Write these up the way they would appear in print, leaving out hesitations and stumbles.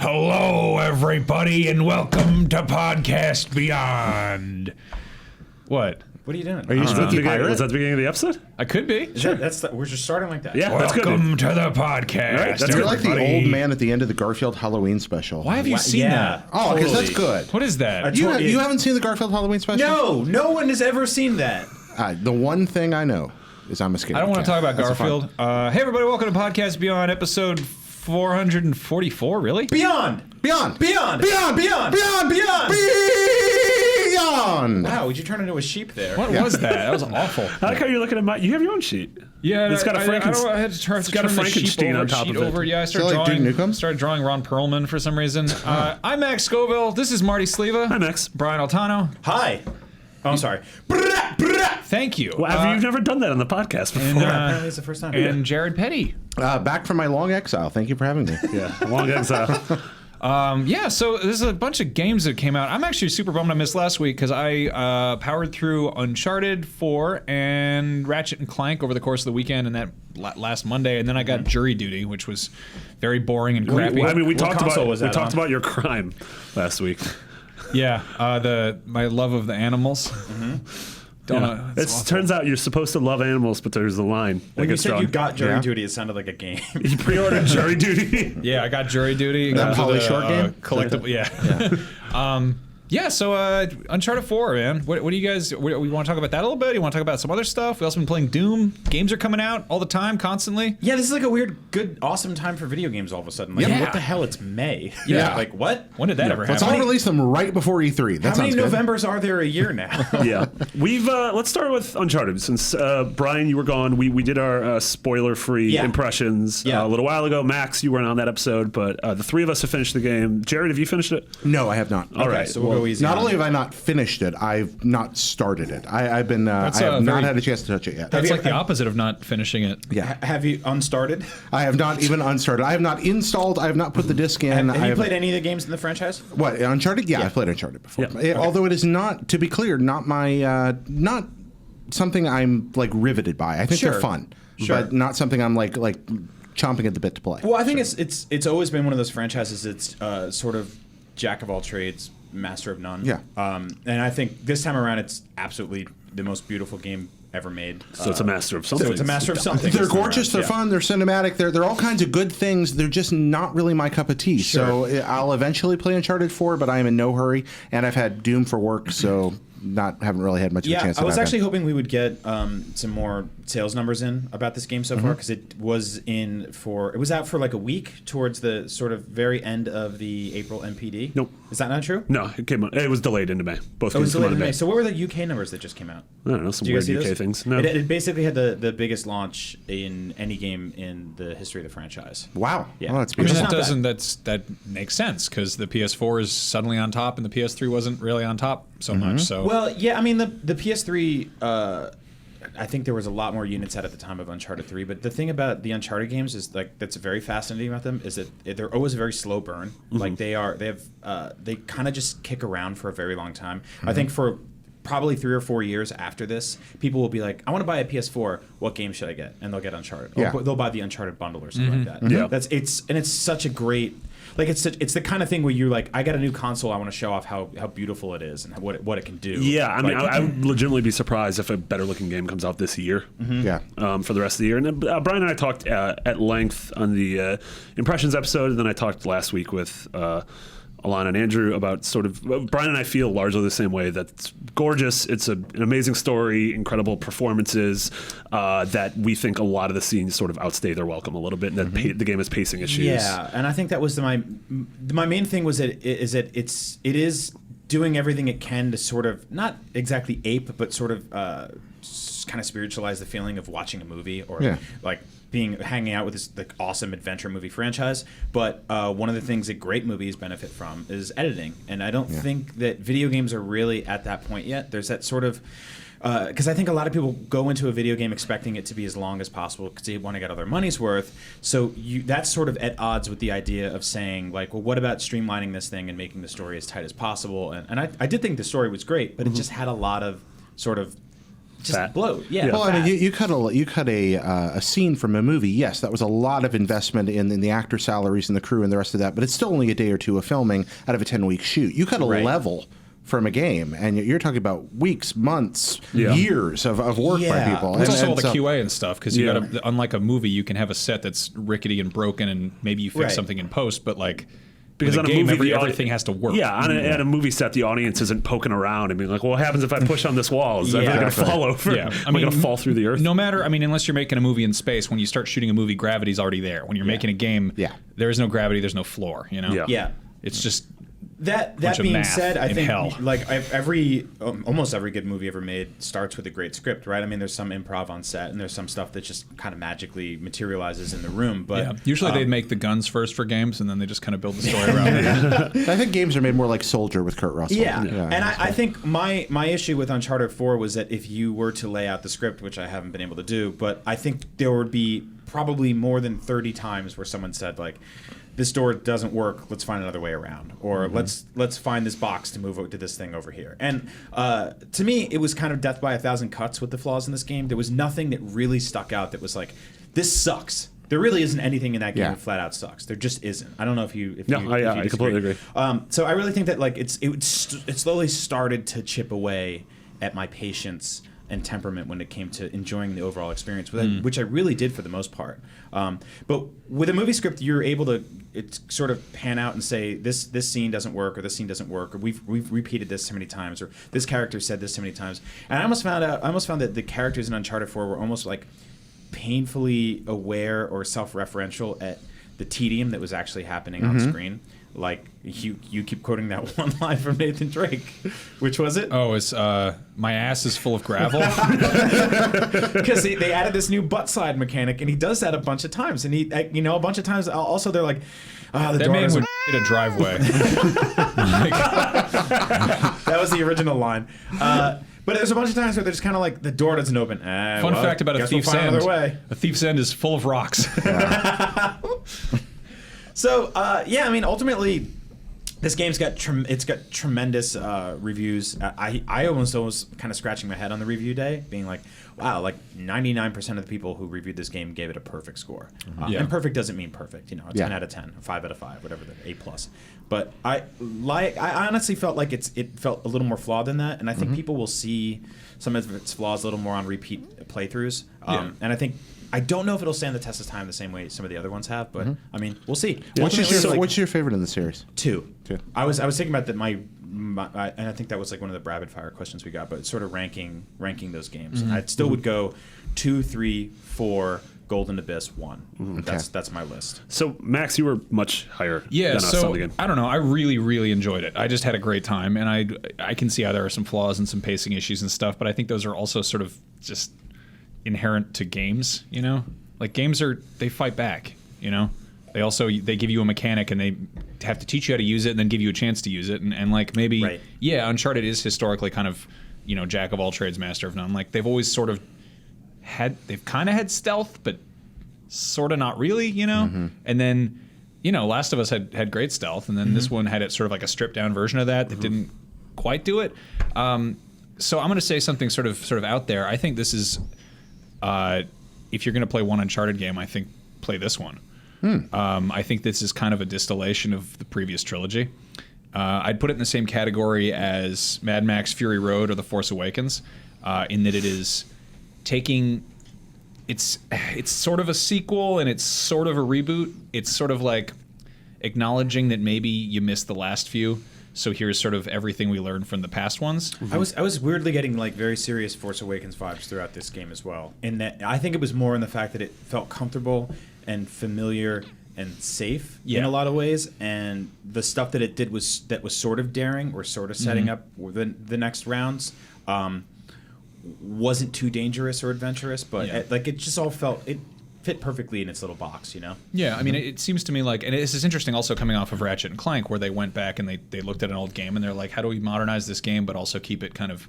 Hello, everybody, and welcome to Podcast Beyond. What? What are you doing? Are you spooky pirate? Was that the beginning of the episode? I could be. We're just starting like that. Yeah, that's good. Welcome to the podcast. Right, that's You're like the everybody. old man at the end of the Garfield Halloween special. Why have you seen that? Oh, because Totally. that's good. What is that? You haven't seen the Garfield Halloween special? No one has ever seen that. The one thing I know is I'm a scared I don't want to cat. talk about That's a fun- Garfield. Hey, everybody, welcome to Podcast Beyond, episode 444, really? Beyond. Beyond. Beyond. Beyond. Beyond. Beyond. Beyond. Beyond. Wow, would you turn into a sheep there? What was that? That was awful. I like how you're looking at my. You have your own sheet. Yeah, It's got a I had to turn, it's got a the sheep Frankenstein over, on top sheet of it. over. Yeah, I Is that like started Duke drawing. Nukem? Started drawing Ron Perlman for some reason. I'm Max Scoville. This is Marty Sleva. Hi, Max. Brian Altano. Hi. Oh, I'm sorry. Thank you. Well, you've never done that on the podcast before. Apparently it's the first time. And Jared Petty. Back from my long exile. Thank you for having me. Yeah, long exile. Yeah, so there's a bunch of games that came out. I'm actually super bummed I missed last week because I powered through Uncharted 4 and Ratchet and Clank over the course of the weekend and that last Monday, and then I got Jury Duty, which was very boring and crappy. We What talked console about was that on? about your crime last week. Yeah, my love of the animals. Don't know. It turns out you're supposed to love animals, but there's a line. When you said you got Jury Yeah. Duty, it sounded like a game. You pre-ordered Jury Duty. Yeah, I got Jury Duty. That Got to Pauly the, Shore game? Collectible, yeah. Yeah, so Uncharted 4, man. What do you guys... We want to talk about that a little bit? You want to talk about some other stuff? We also been playing Doom. Games are coming out all the time, constantly. Yeah, this is like a weird, good, awesome time for video games all of a sudden. Like, Yeah. what the hell? It's May. Yeah. Like, what? When did that ever Let's happen? all release them right before E3. That How many sounds good. Novembers are there a year now? Yeah, we've let's start with Uncharted. Since Brian, you were gone, we did our spoiler-free Yeah. impressions Yeah. a little while ago. Max, you weren't on that episode, but the three of us have finished the game. Jared, have you finished it? No, I have not. All right. So we'll go easy. Not on only you. have I not finished it, I've not started it. I've been. I That's, have not very- had a chance to touch it yet. That's you- like the opposite of not finishing it. Yeah. Have you unstarted? I have not even unstarted. I have not installed. I have not put the disc in. Have you played any of the games in the franchise? What, Uncharted? Yeah, I've played Uncharted before. Yeah. Although it is not, to be clear, not my not something I'm like riveted by. I think Sure. they're fun, Sure. but not something I'm like chomping at the bit to play. Well, I think it's always been one of those franchises. It's sort of jack of all trades, master of none. Yeah. And I think this time around, it's absolutely the most beautiful game ever made. So it's a master of something. So it's a master of something. They're this time gorgeous. around. They're fun. They're cinematic. They're all kinds of good things. They're just not really my cup of tea. So I'll eventually play Uncharted 4, but I am in no hurry. And I've had Doom for work, so haven't really had much of a Yeah, chance. I was to actually hoping we would get some more sales numbers in about this game so far because it was out for like a week towards the sort of very end of the April MPD. Nope. Is that not true? No, it came. It was delayed into May. Both It was games come delayed out in in May. May. So what were the UK numbers that just came out? I don't know, some Do you weird guys see UK those? things. No. It basically had the biggest launch in any game in the history of the franchise. Wow. Yeah. Oh, that's I mean, beautiful. It's that not doesn't. That makes sense because the PS4 is suddenly on top and the PS3 wasn't really on top so much. So Well, yeah, I mean the PS3. I think there was a lot more units out at the time of Uncharted 3, but the thing about the Uncharted games is like that's very fascinating about them is that they're always a very slow burn. Like they kind of just kick around for a very long time. I think for probably 3 or 4 years after this, people will be like, I want to buy a PS4. What game should I get? And they'll get Uncharted. Yeah. Or they'll buy the Uncharted bundle or something like that. Yeah. It's such a great. Like it's the kind of thing where you're like, I got a new console. I want to show off how beautiful it is and what it can do. Yeah, I mean, Like, I would legitimately be surprised if a better looking game comes out this year. Yeah. For the rest of the year. And then Brian and I talked at length on the impressions episode, and then I talked last week with Alana and Andrew about sort of Brian and I feel largely the same way. That it's gorgeous. It's an amazing story, incredible performances. That we think a lot of the scenes sort of outstay their welcome a little bit, and that the game has pacing issues. Yeah, and I think that was my main thing was that it is doing everything it can to sort of not exactly ape, but sort of kind of spiritualize the feeling of watching a movie or like hanging out with this like awesome adventure movie franchise. But one of the things that great movies benefit from is editing, and I don't think that video games are really at that point yet. There's that sort of because I think a lot of people go into a video game expecting it to be as long as possible because they want to get all their money's worth. So that's sort of at odds with the idea of saying like, well, what about streamlining this thing and making the story as tight as possible? And I did think the story was great, but it just had a lot of sort of just Fat. bloat. Yeah. Well, I mean, fat. you cut a scene from a movie. Yes, that was a lot of investment in the actor salaries and the crew and the rest of that. But it's still only a day or two of filming out of a 10-week shoot. You cut a Right. level from a game, and you're talking about weeks, months, Yeah. years of work by Yeah. people. It's And- also all and the so- QA and stuff because you Yeah. got to, unlike a movie, you can have a set that's rickety and broken, and maybe you fix Right. something in post, but like. Because With on a game, the audi- everything has to work. Yeah, at a movie set, the audience isn't poking around and being like, "Well, what happens if I push on this wall? Is everything going to exactly. fall over? Yeah, Am I going to fall through the earth?" No matter, I mean, unless you're making a movie in space, when you start shooting a movie, gravity's already there. When you're making a game, Yeah. there is no gravity, there's no floor. You know, Yeah. Yeah. it's just That bunch of being math said, I in think hell. like almost every good movie ever made starts with a great script, right? I mean, there's some improv on set, and there's some stuff that just kind of magically materializes in the room. But yeah. Usually they'd make the guns first for games, and then they just kind of build the story around it. I think games are made more like Soldier with Kurt Russell. Yeah, and I think my issue with Uncharted 4 was that if you were to lay out the script, which I haven't been able to do, but I think there would be probably more than 30 times where someone said like, this door doesn't work, let's find another way around, or let's find this box to move to this thing over here. And to me, it was kind of death by a thousand cuts with the flaws in this game. There was nothing that really stuck out that was like, this sucks. There really isn't anything in that game that flat out sucks. There just isn't. I don't know if you I completely agree. So I really think that like it slowly started to chip away at my patience and temperament when it came to enjoying the overall experience, which I really did for the most part. But with a movie script, you're able to sort of pan out and say this scene doesn't work, or this scene doesn't work, or we've repeated this so many times, or this character said this so many times. And I almost found that the characters in Uncharted 4 were almost like painfully aware or self-referential at the tedium that was actually happening on screen. Like you keep quoting that one line from Nathan Drake. Which was it? Oh, it's my ass is full of gravel. Because they added this new butt slide mechanic, and he does that a bunch of times. And he, a bunch of times. Also, they're like, the That door man doesn't. would hit a driveway. That was the original line. But there's a bunch of times where they're just kind of like, the door doesn't open. Fun fact about a guess we'll thief's find end: another way. a thief's end is full of rocks. So I mean, ultimately, this game's got tremendous reviews. I almost was kind of scratching my head on the review day, being like, wow, like 99% of the people who reviewed this game gave it a perfect score. Yeah. And perfect doesn't mean perfect, a 10 out of 10, a 5 out of 5, whatever, the A+. But I honestly felt like it felt a little more flawed than that, and I think people will see some of its flaws a little more on repeat playthroughs. And I don't know if it'll stand the test of time the same way some of the other ones have, but I mean, we'll see. What's your favorite in the series? Two. Two. I was thinking about that. And I think that was like one of the rapid fire questions we got, but sort of ranking those games. I still would go 2, 3, 4, Golden Abyss, 1. That's my list. So, Max, you were much higher Yeah, than us on so the game. I don't know. I really, really enjoyed it. I just had a great time, and I can see how there are some flaws and some pacing issues and stuff, but I think those are also sort of just inherent to games. Like games they fight back. They give you a mechanic, and they have to teach you how to use it, and then give you a chance to use it, and like maybe Uncharted is historically kind of jack of all trades, master of none. Like they've always sort of kind of had stealth, but sort of not really, And then, Last of Us had great stealth, and then this one had it sort of like a stripped down version of that didn't quite do it. So I'm going to say something sort of out there. I think this is, if you're going to play one Uncharted game, I think play this one. I think this is kind of a distillation of the previous trilogy. I'd put it in the same category as Mad Max Fury Road or The Force Awakens, in that it is taking... It's sort of a sequel and it's sort of a reboot. It's sort of like acknowledging that maybe you missed the last few, so here's sort of everything we learned from the past ones. I was weirdly getting like very serious Force Awakens vibes throughout this game as well. In that, I think it was more in the fact that it felt comfortable and familiar and safe in a lot of ways, and the stuff that it did was sort of daring or sort of setting up the next rounds. Wasn't too dangerous or adventurous, but it just all it fit perfectly in its little box, Yeah, I mean, it seems to me like, and this is interesting also coming off of Ratchet and Clank, where they went back and they looked at an old game and they're like, how do we modernize this game but also keep it kind of,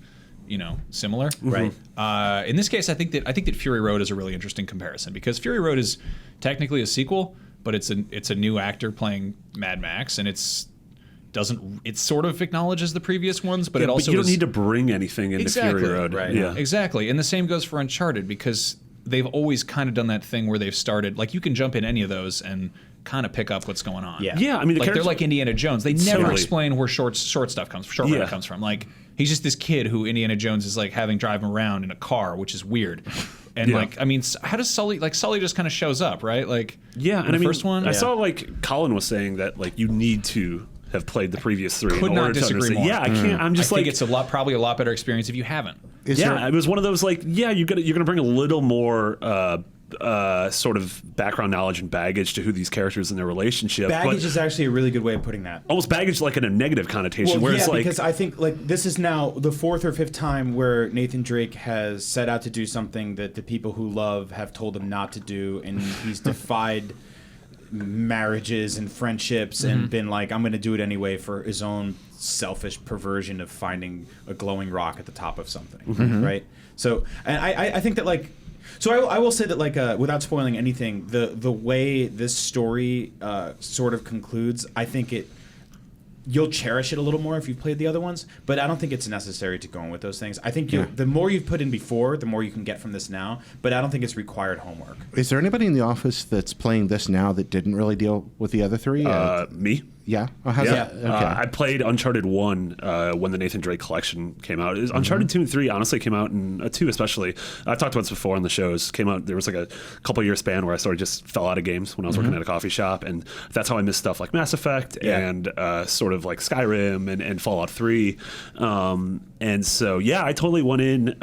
similar? Right. In this case, I think that Fury Road is a really interesting comparison, because Fury Road is technically a sequel, but it's a new actor playing Mad Max, and it's doesn't. It sort of acknowledges the previous ones, but it also but you don't need to bring anything into Exactly, Fury Road. right. Yeah. Exactly. And the same goes for Uncharted, because they've always kind of done that thing where they've started, like, you can jump in any of those and kind of pick up what's going on. Yeah. Yeah, I mean, Like, they're like Indiana Jones. They never Totally. explain where short stuff comes, short Yeah. run comes from. Like, he's just this kid who Indiana Jones is like having driving around in a car, which is weird. And Yeah. like, I mean, how does Sully? Like, Sully just kind of shows up, right? Like, Yeah, in and the I mean, first one. I saw like Colin was saying that like you need to have played the previous three. Could in not order to disagree understand. more. Yeah, I can't. I'm I just think like it's probably a lot better experience if you haven't. it was one of those like you're gonna bring a little more sort of background knowledge and baggage to who these characters and their relationship. Baggage but is actually a really good way of putting that. almost baggage like in a negative connotation, where yeah, it's like because I think like this is now the 4th or 5th time where Nathan Drake has set out to do something that the people who love have told him not to do, and he's defied marriages and friendships and been like, I'm going to do it anyway for his own selfish perversion of finding a glowing rock at the top of something, right? So, and I think that like. So I will say that, like, without spoiling anything, the way this story sort of concludes, I think you'll cherish it a little more if you've played the other ones. But I don't think it's necessary to go in with those things. I think the more you've put in before, the more you can get from this now. But I don't think it's required homework. Is there anybody in the office that's playing this now that didn't really deal with the other three? me. Yeah. Oh, how's Yeah, that? Okay. I played Uncharted 1 when the Nathan Drake collection came out. Uncharted 2 and 3 honestly came out, and 2 especially. I talked about this before on the shows. Came out, there was like a couple year span where I sort of just fell out of games when I was working at a coffee shop, and that's how I missed stuff like Mass Effect and sort of like Skyrim and Fallout 3. And so, yeah, I totally went in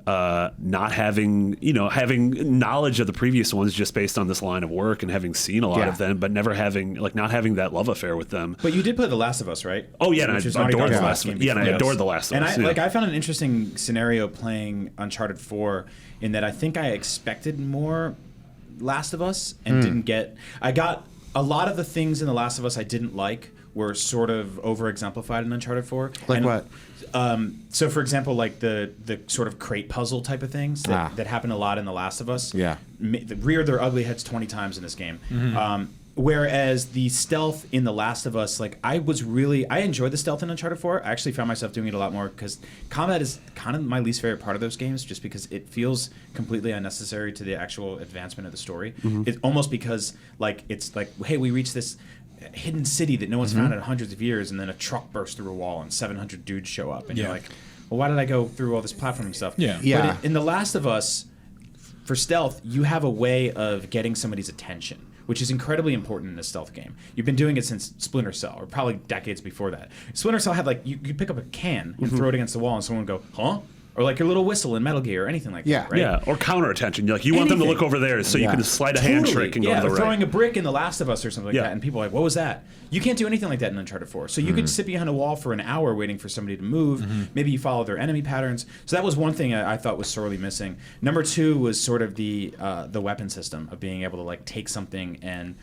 not having knowledge of the previous ones just based on this line of work and having seen a lot of them, but never having not having that love affair with them. But you did play The Last of Us, right? Oh yeah, and Which is I Naughty adored Dog's the last last. game Yeah, and I before. adored the Last of And Us. I found an interesting scenario playing Uncharted 4 in that I think I expected more Last of Us and didn't get. I got a lot of the things in The Last of Us I didn't like were sort of over exemplified in Uncharted 4. Like what? So, for example, like the sort of crate puzzle type of things that happen a lot in The Last of Us. Yeah. Rear their ugly heads 20 times in this game. Whereas the stealth in The Last of Us, like I enjoyed the stealth in Uncharted 4. I actually found myself doing it a lot more because combat is kind of my least favorite part of those games, just because it feels completely unnecessary to the actual advancement of the story. It's almost because like it's like, hey, we reached this hidden city that no one's found in hundreds of years, and then a truck bursts through a wall and 700 dudes show up, and you're like, well, why did I go through all this platforming stuff? Yeah. But in The Last of Us, for stealth, you have a way of getting somebody's attention, which is incredibly important in a stealth game. You've been doing it since Splinter Cell, or probably decades before that. Splinter Cell had like you pick up a can and throw it against the wall, and someone would go, huh? Or like your little whistle in Metal Gear or anything like that, right? Yeah, or counter attention. You're like, you want them to Anything. look over there so you can slide a hand trick and go to the or right. throwing a brick in The Last of Us or something like that, and people are like, what was that? You can't do anything like that in Uncharted 4. So you could sit behind a wall for an hour waiting for somebody to move. Maybe you follow their enemy patterns. So that was one thing I thought was sorely missing. Number 2 was sort of the weapon system of being able to like take something and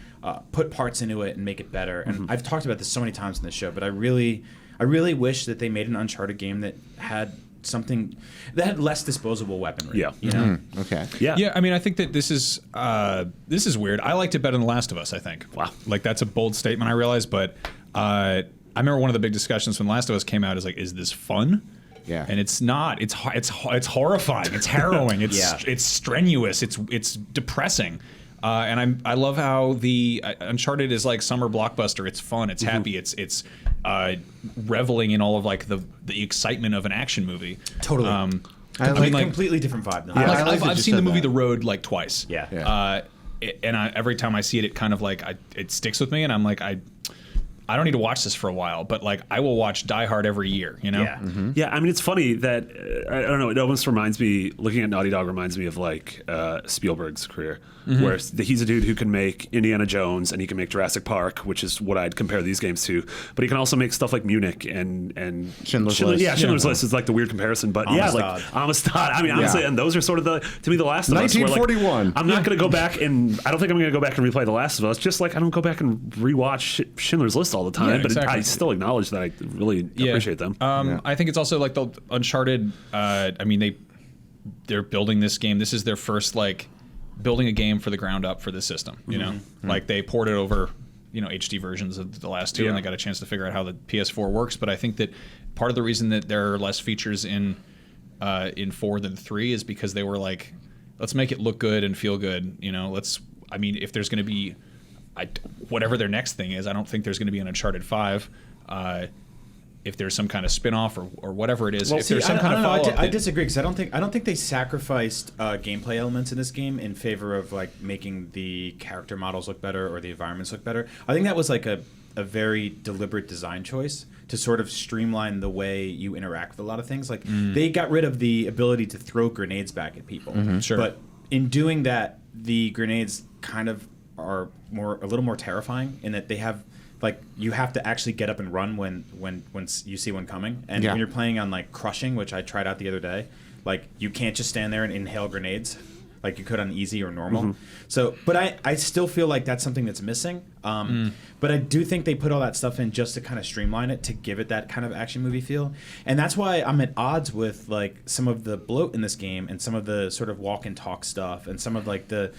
put parts into it and make it better. And I've talked about this so many times in this show, but I really wish that they made an Uncharted game that had something that had less disposable weaponry. Yeah. You know? Okay. Yeah, I mean, I think that this is weird. I liked it better than The Last of Us, I think. Wow. Like, that's a bold statement, I realize, but I remember one of the big discussions when The Last of Us came out is like, is this fun? Yeah. And it's not. It's horrifying. It's harrowing. It's strenuous. It's depressing. And I love how the Uncharted is like summer blockbuster. It's fun. It's happy. It's reveling in all of like the excitement of an action movie. Totally. I Like, like- completely different vibe. Yeah, I like I've that you seen the said movie that. The Road like twice. Yeah. And every time I see it, it kind of like it sticks with me, and I'm like I don't need to watch this for a while, but like I will watch Die Hard every year. You know? Yeah. Yeah, I mean, it's funny that I don't know. It almost reminds me. Looking at Naughty Dog reminds me of like Spielberg's career, where he's a dude who can make Indiana Jones and he can make Jurassic Park, which is what I'd compare these games to. But he can also make stuff like Munich and Schindler's List. Yeah, Schindler's List is like the weird comparison. But yeah, like Amistad. I mean, honestly, and those are sort of to me the Last of Us. where, like, 1941. I'm not going to go back and I don't think I'm going to go back and replay the Last of Us. Just like I don't go back and rewatch Schindler's List all the time. Yeah, but exactly. I still acknowledge that I really appreciate them. I think it's also like the Uncharted. I mean, they're building this game. This is their first like building a game for the ground up for this system. You know, like they poured it over HD versions of the last two, and they got a chance to figure out how the PS4 works. But I think that part of the reason that there are less features in 4 than 3 is because they were like, let's make it look good and feel good. If there's going to be whatever their next thing is, I don't think there's going to be an Uncharted 5. If there's some kind of spin-off or whatever it is, if there's some kind of follow-up. I disagree because I don't think they sacrificed gameplay elements in this game in favor of like making the character models look better or the environments look better. I think that was like a very deliberate design choice to sort of streamline the way you interact with a lot of things. Like they got rid of the ability to throw grenades back at people. Sure. But in doing that, the grenades kind of are a little more terrifying in that they have. Like you have to actually get up and run when you see one coming, and when you're playing on like crushing, which I tried out the other day, like you can't just stand there and inhale grenades like you could on easy or normal. So, but I still feel like that's something that's missing. But I do think they put all that stuff in just to kind of streamline it to give it that kind of action movie feel, and that's why I'm at odds with like some of the bloat in this game and some of the sort of walk and talk stuff and some of like the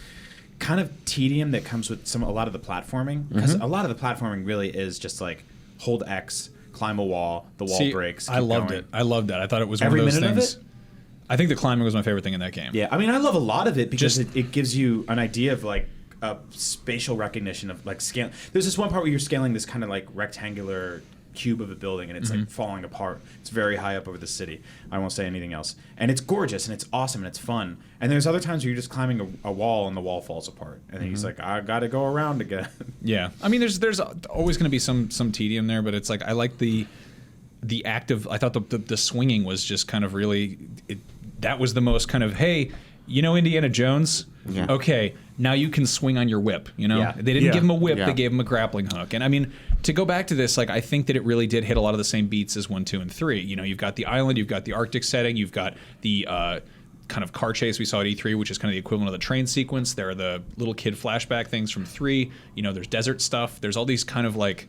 kind of tedium that comes with a lot of the platforming, because a lot of the platforming really is just like hold X, climb a wall, the wall breaks. I loved it. I loved that. I thought it was every one of those minute things. Of it? I think the climbing was my favorite thing in that game. Yeah, I mean, I love a lot of it because it gives you an idea of like a spatial recognition of like scale. There's this one part where you're scaling this kind of like rectangular cube of a building and it's like falling apart. It's very high up over the city. I won't say anything else. And it's gorgeous and it's awesome and it's fun. And there's other times where you're just climbing a wall and the wall falls apart. And then he's like, I got to go around again. Yeah. I mean, there's always going to be some tedium there, but it's like I like the act of, I thought the swinging was just kind of really, that was the most kind of, hey, Indiana Jones? Yeah. Okay, now you can swing on your whip, Yeah. They didn't give him a whip, Yeah. they gave him a grappling hook. And I mean, to go back to this, like I think that it really did hit a lot of the same beats as 1, 2, and 3. You've got the island, you've got the Arctic setting, you've got the kind of car chase we saw at E3, which is kind of the equivalent of the train sequence. There are the little kid flashback things from 3. There's desert stuff. There's all these kind of like,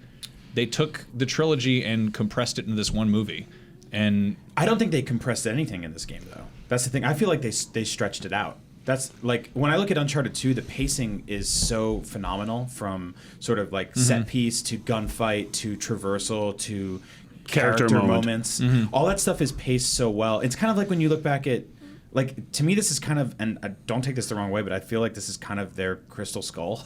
they took the trilogy and compressed it into this one movie. And I don't think they compressed anything in this game, though. That's the thing. I feel like they stretched it out. That's like when I look at Uncharted 2, the pacing is so phenomenal, from sort of like set piece to gunfight to traversal to character moments. All that stuff is paced so well. It's kind of like when you look back at, like, to me, this is kind of, and I don't take this the wrong way, but I feel like this is kind of their Crystal Skull.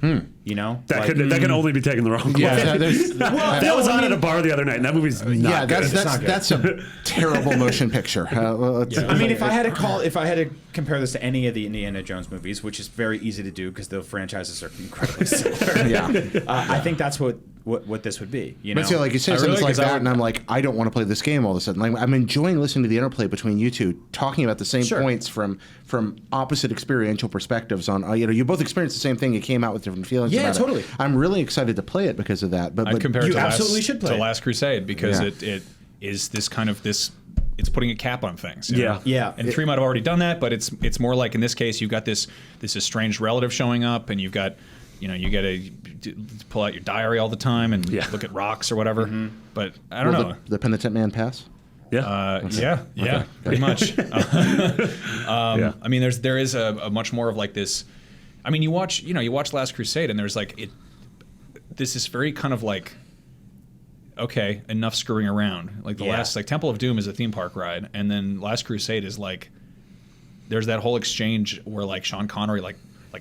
That can only be taken the wrong way. Yeah, That was on at a bar the other night, and that movie's not good. That's a terrible motion picture. I mean, if I had to compare this to any of the Indiana Jones movies, which is very easy to do because the franchises are incredibly similar. I think that's what this would be. But see, like you say something like that, and I'm like, I don't want to play this game all of a sudden. Like, I'm enjoying listening to the interplay between you two, talking about the same points from opposite experiential perspectives. On you both experienced the same thing. You came out with different feelings. Yeah, about totally. It. I'm really excited to play it because of that. But I'd compare it you absolutely should play to it. Last Crusade because it is this kind of this. It's putting a cap on things. You know? Yeah. And 3 might have already done that, but it's more like in this case you've got this estranged relative showing up, and you've got. You got to pull out your diary all the time and look at rocks or whatever. But I don't know. The penitent man pass? Yeah. Pretty much. I mean, there is a much more of like this. I mean, you watch Last Crusade, and there's like this is very kind of like, okay, enough screwing around. Like the last, like Temple of Doom is a theme park ride, and then Last Crusade is like, there's that whole exchange where like Sean Connery like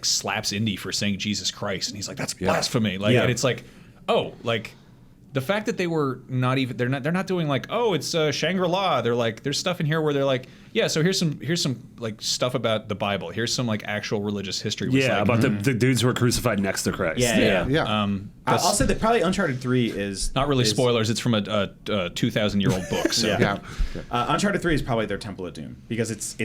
slaps Indy for saying Jesus Christ, and he's like, that's blasphemy. Like, and it's like, oh, like the fact that they were not even, they're not doing like, oh, it's Shangri-La. They're like, there's stuff in here where they're like, yeah, so here's some like stuff about the Bible. Here's some like actual religious history. Yeah, about the dudes who were crucified next to Christ. Yeah. I'll say that probably Uncharted 3 is not really spoilers. It's from a 2,000-year-old book. So. Uncharted 3 is probably their Temple of Doom because it's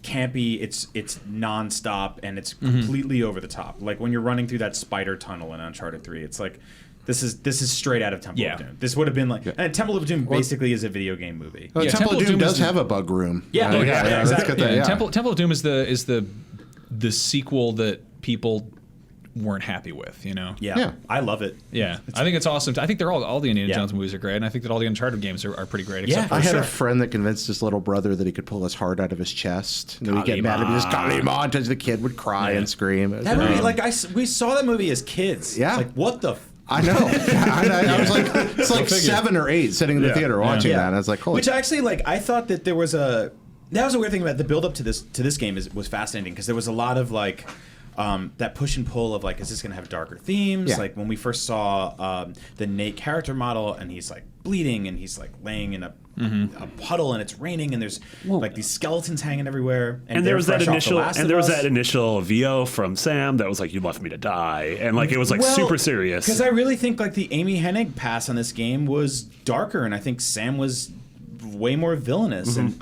campy, it's nonstop, and it's completely over the top. Like when you're running through that spider tunnel in Uncharted 3, it's like this is straight out of Temple of Doom. This would have been like, and Temple of Doom basically is a video game movie. Well, Temple of Doom does have a bug room. Exactly. Temple of Doom is the sequel that people weren't happy with, you know? Yeah. I love it. Yeah. I think it's awesome. I think they're all the Indiana Jones movies are great, and I think that all the Uncharted games are pretty great. Except for I had a friend that convinced his little brother that he could pull his heart out of his chest. And then he'd get mad at me, just Kalima, until the kid would cry and scream. That movie, like, we saw that movie as kids. Yeah. Like, what the... I know. I was like, it's like 7 or 8 sitting in the theater watching that. And I was like, holy. Which actually, like, I thought that there was a... That was a weird thing about the build-up to this game was fascinating, because there was a lot of, like... that push and pull of, like, is this going to have darker themes? Yeah. Like, when we first saw the Nate character model, and he's, like, bleeding, and he's, like, laying in a puddle, and it's raining, and there's, like, these skeletons hanging everywhere. And there was that initial VO from Sam that was like, "You left me to die," and like it was like super serious. Because I really think, like, the Amy Hennig pass on this game was darker, and I think Sam was way more villainous, and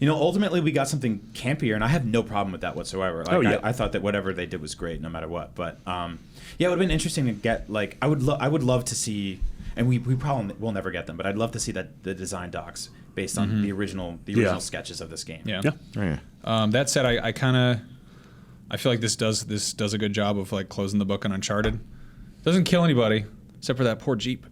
ultimately we got something campier, and I have no problem with that whatsoever. Like, I thought that whatever they did was great, no matter what. But it would have been interesting to get, like, I would love to see, and we probably will never get them, but I'd love to see the design docs based on the original sketches of this game. That said, I feel like this does a good job of, like, closing the book on Uncharted. Doesn't kill anybody except for that poor Jeep.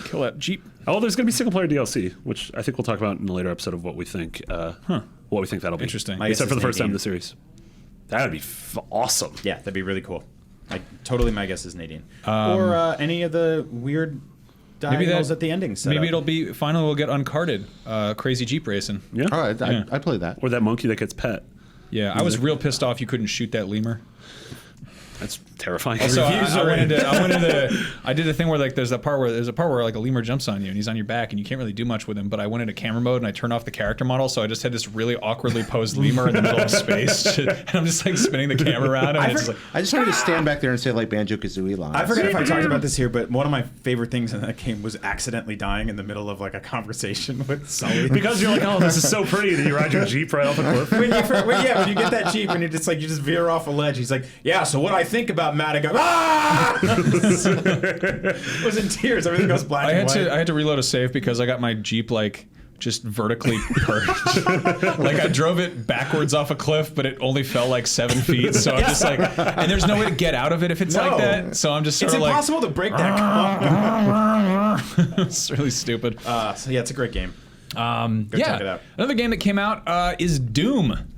Kill that Jeep. Oh, there's going to be single player DLC, which I think we'll talk about in a later episode of what we think. What we think that'll be. Interesting. Except for the first time in the series. That would be awesome. Yeah, that'd be really cool. My guess is Nadine, or any of the weird diagonals at the ending. Maybe it'll be finally we'll get Uncarded, crazy Jeep racing. Yeah. All right, I played that. Or that monkey that gets pet. Yeah, I was real pissed off you couldn't shoot that lemur. That's terrifying. Also, I did the thing where, like, there's a part where like a lemur jumps on you and he's on your back and you can't really do much with him. But I went into camera mode and I turned off the character model, so I just had this really awkwardly posed lemur in the middle of space, and I'm just like spinning the camera around. And I just wanted to stand back there and say, like, Banjo-Kazooie lines. I forget if I talked about this here, but one of my favorite things in that game was accidentally dying in the middle of, like, a conversation with Sully. Because you're like, oh, this is so pretty, and you ride your Jeep right off a cliff. when you get that Jeep and you just veer off a ledge, he's like, yeah, so what I think about Madigan. I was in tears. Everything goes black and white. I had to reload a save because I got my Jeep, like, just vertically perched. Like, I drove it backwards off a cliff, but it only fell like 7 feet. So I'm just like, and there's no way to get out of it if it's like that. So I'm just sort of like, it's impossible to break that. It's really stupid. So yeah, it's a great game. Go check it out. Another game that came out is Doom.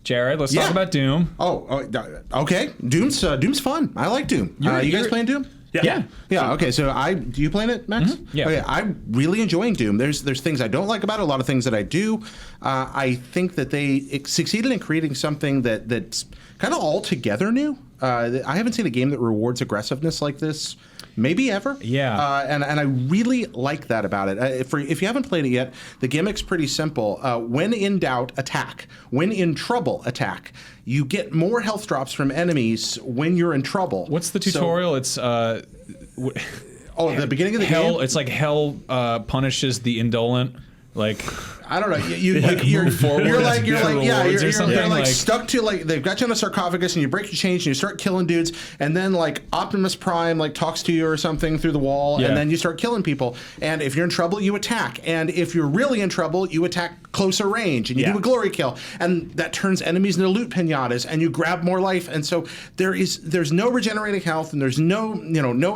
Jared, let's talk about Doom. Okay. Doom's fun. I like Doom. You guys playing Doom? Yeah. Okay, so do you playing it, Max? Mm-hmm. Yeah. Okay, I'm really enjoying Doom. There's things I don't like about it, a lot of things that I do. I think that they succeeded in creating something that's kind of altogether new. I haven't seen a game that rewards aggressiveness like this maybe ever. Yeah. And I really like that about it. If you haven't played it yet, the gimmick's pretty simple. When in doubt, attack. When in trouble, attack. You get more health drops from enemies when you're in trouble. What's the tutorial? It's the beginning of the hell. game. It's like hell punishes the indolent. Like, I don't know. You're like stuck to, like, they've got you in a sarcophagus and you break your chains and you start killing dudes, and then, like, Optimus Prime, like, talks to you or something through the wall, and then you start killing people. And if you're in trouble, you attack. And if you're really in trouble, you attack closer range and you do a glory kill, and that turns enemies into loot pinatas, and you grab more life. And so there's no regenerating health, and there's no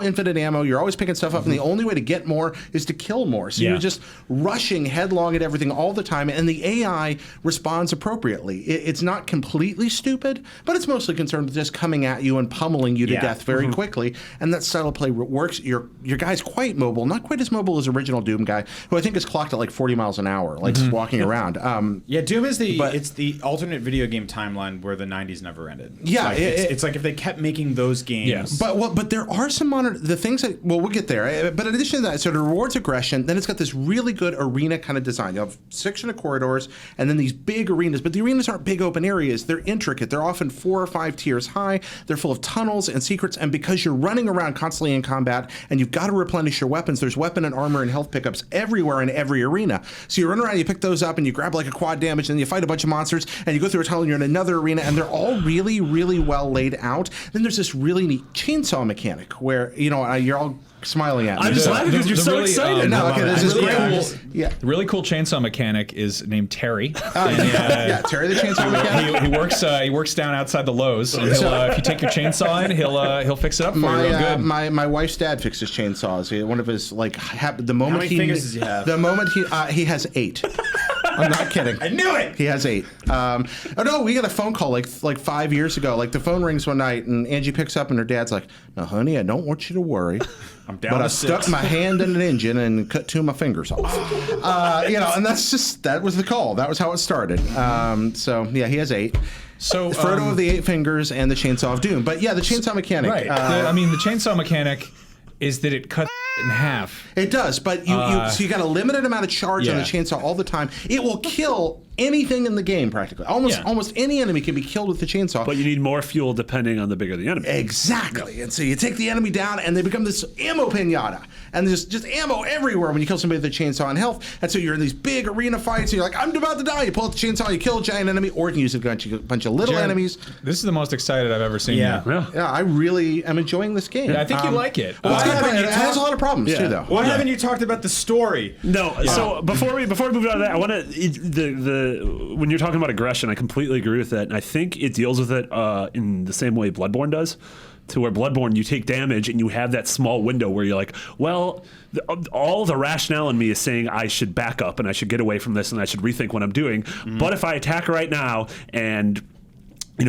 infinite ammo. You're always picking stuff up, and the only way to get more is to kill more. So you're just rushing headlong at everything all the time, and the AI responds appropriately. It's not completely stupid, but it's mostly concerned with just coming at you and pummeling you to death very quickly, and that style of play works. Your guy's quite mobile, not quite as mobile as original Doom guy, who I think is clocked at like 40 miles an hour, like just walking around. Doom is it's the alternate video game timeline where the 90s never ended. Yeah, like, it's like if they kept making those games. Yes. But there are some the things that, we'll get there. But in addition to that, so it rewards aggression. Then it's got this really good arena kind of design. You have section of corridors and then these big arenas, but the arenas aren't big open areas. They're intricate. They're often 4 or 5 tiers high. They're full of tunnels and secrets, and because you're running around constantly in combat and you've got to replenish your weapons, there's weapon and armor and health pickups everywhere in every arena. So you run around, you pick those up, and you grab like a quad damage, and then you fight a bunch of monsters, and you go through a tunnel and you're in another arena, and they're all really, really well laid out. Then there's this really neat chainsaw mechanic where, you're all smiling at me. I'm just laughing because you're so really, excited. No, okay, there's this really great cool, yeah. the really cool chainsaw mechanic is named Terry. Yeah, Terry the Chainsaw Mechanic. He works down outside the Lowe's. And if you take your chainsaw in, he'll fix it up for you real good. My wife's dad fixes chainsaws. One of his the moment How many fingers does he have? The moment he has 8. I'm not kidding. I knew it. He has 8. Oh no, we got a phone call like 5 years ago. Like the phone rings one night and Angie picks up and her dad's like, "No, honey, I don't want you to worry. I'm down but to I 6. stuck my hand in an engine and cut 2 of my fingers off." And that was the call. That was how it started. So yeah, he has 8. So Frodo of the 8 fingers and the Chainsaw of Doom. But yeah, the chainsaw mechanic. Right. The chainsaw mechanic is that it cuts in half. It does, but so you got a limited amount of charge on the chainsaw all the time. It will kill anything in the game practically. Almost any enemy can be killed with the chainsaw. But you need more fuel depending on the bigger the enemy. Exactly. And so you take the enemy down and they become this ammo pinata. And there's just ammo everywhere when you kill somebody with a chainsaw and health. And so you're in these big arena fights and you're like, I'm about to die. You pull out the chainsaw, you kill a giant enemy, or you can use a bunch of little enemies. This is the most excited I've ever seen you. Yeah, I really am enjoying this game. Yeah, I think you like it. Well, it has a lot of problems too, though. Why haven't you talked about the story? No. So before we move on to that, I want to when you're talking about aggression, I completely agree with that, and I think it deals with it in the same way Bloodborne does. To where Bloodborne, you take damage and you have that small window where you're like, well, all the rationale in me is saying I should back up and I should get away from this and I should rethink what I'm doing. But if I attack right now and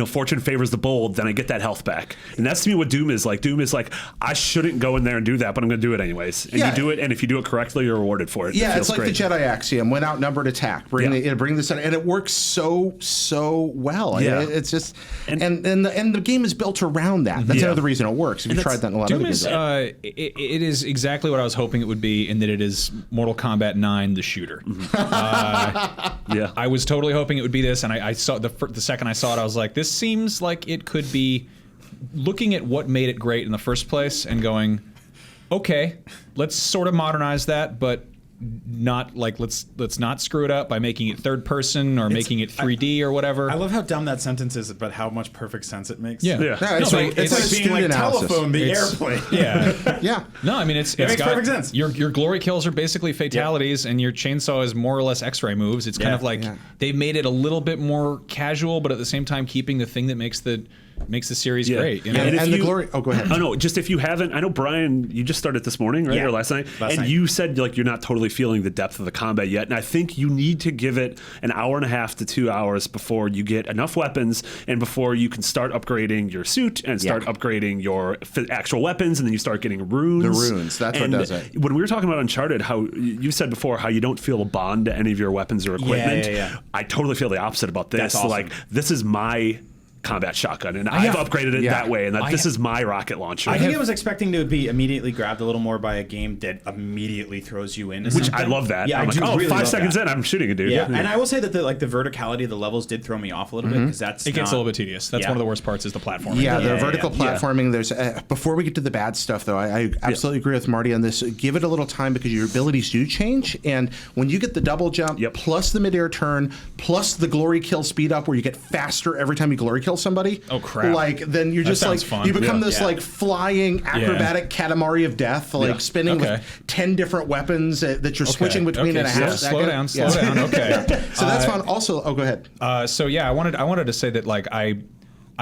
fortune favors the bold, then I get that health back. And that's to me what Doom is like. Doom is like, I shouldn't go in there and do that, but I'm going to do it anyways. And you do it, and if you do it correctly, you're rewarded for it. Yeah, it it's like great. the Jedi axiom: when outnumbered, attack. Bring this, and it works so well. Yeah. It's just, and the game is built around that. That's another reason it works. If you tried that in a lot of Doom other games. it is exactly what I was hoping it would be, in that it is Mortal Kombat 9, the shooter. I was totally hoping it would be this, and I saw the second I saw it, I was like, this seems like it could be, looking at what made it great in the first place and going, okay, let's sort of modernize that, but not like let's not screw it up by making it third person or making it 3D or whatever. I love how dumb that sentence is, but how much perfect sense it makes. Yeah. It's like being like telephone, the airplane. Yeah. Yeah. No, I mean it makes perfect sense. Your glory kills are basically fatalities, and your chainsaw is more or less X-ray moves. It's kind of like they've made it a little bit more casual, but at the same time keeping the thing that makes the series great. You know? And the glory. Oh, go ahead. Oh no, just if you haven't, I know Brian, you just started this morning, right, or last night, you said like you're not totally feeling the depth of the combat yet, and I think you need to give it an hour and a half to 2 hours before you get enough weapons and before you can start upgrading your suit and start upgrading your actual weapons, and then you start getting runes. The runes, that's what does it. When we were talking about Uncharted, how you said before how you don't feel a bond to any of your weapons or equipment. I totally feel the opposite about this. That's awesome. Like, this is my combat shotgun, and I've upgraded it that way, and this is my rocket launcher. I think I was expecting to be immediately grabbed a little more by a game that immediately throws you into Which something. I love that. Yeah, I'm I do like, really 5 love seconds that. in, I'm shooting a dude. Yeah, and I will say that the verticality of the levels did throw me off a little bit, because it gets a little bit tedious. That's one of the worst parts, is the platforming. Yeah, the vertical platforming. There's before we get to the bad stuff, though, I absolutely agree with Marty on this. Give it a little time, because your abilities do change, and when you get the double jump plus the midair turn plus the glory kill speed up, where you get faster every time you glory kill somebody. Oh crap! Like, then you're just like fun. you become this like flying acrobatic Katamari of death, like spinning with 10 different weapons that you're switching between in a half second. Slow down. Okay. So that's fun. Also, go ahead. So yeah, I wanted to say that like I've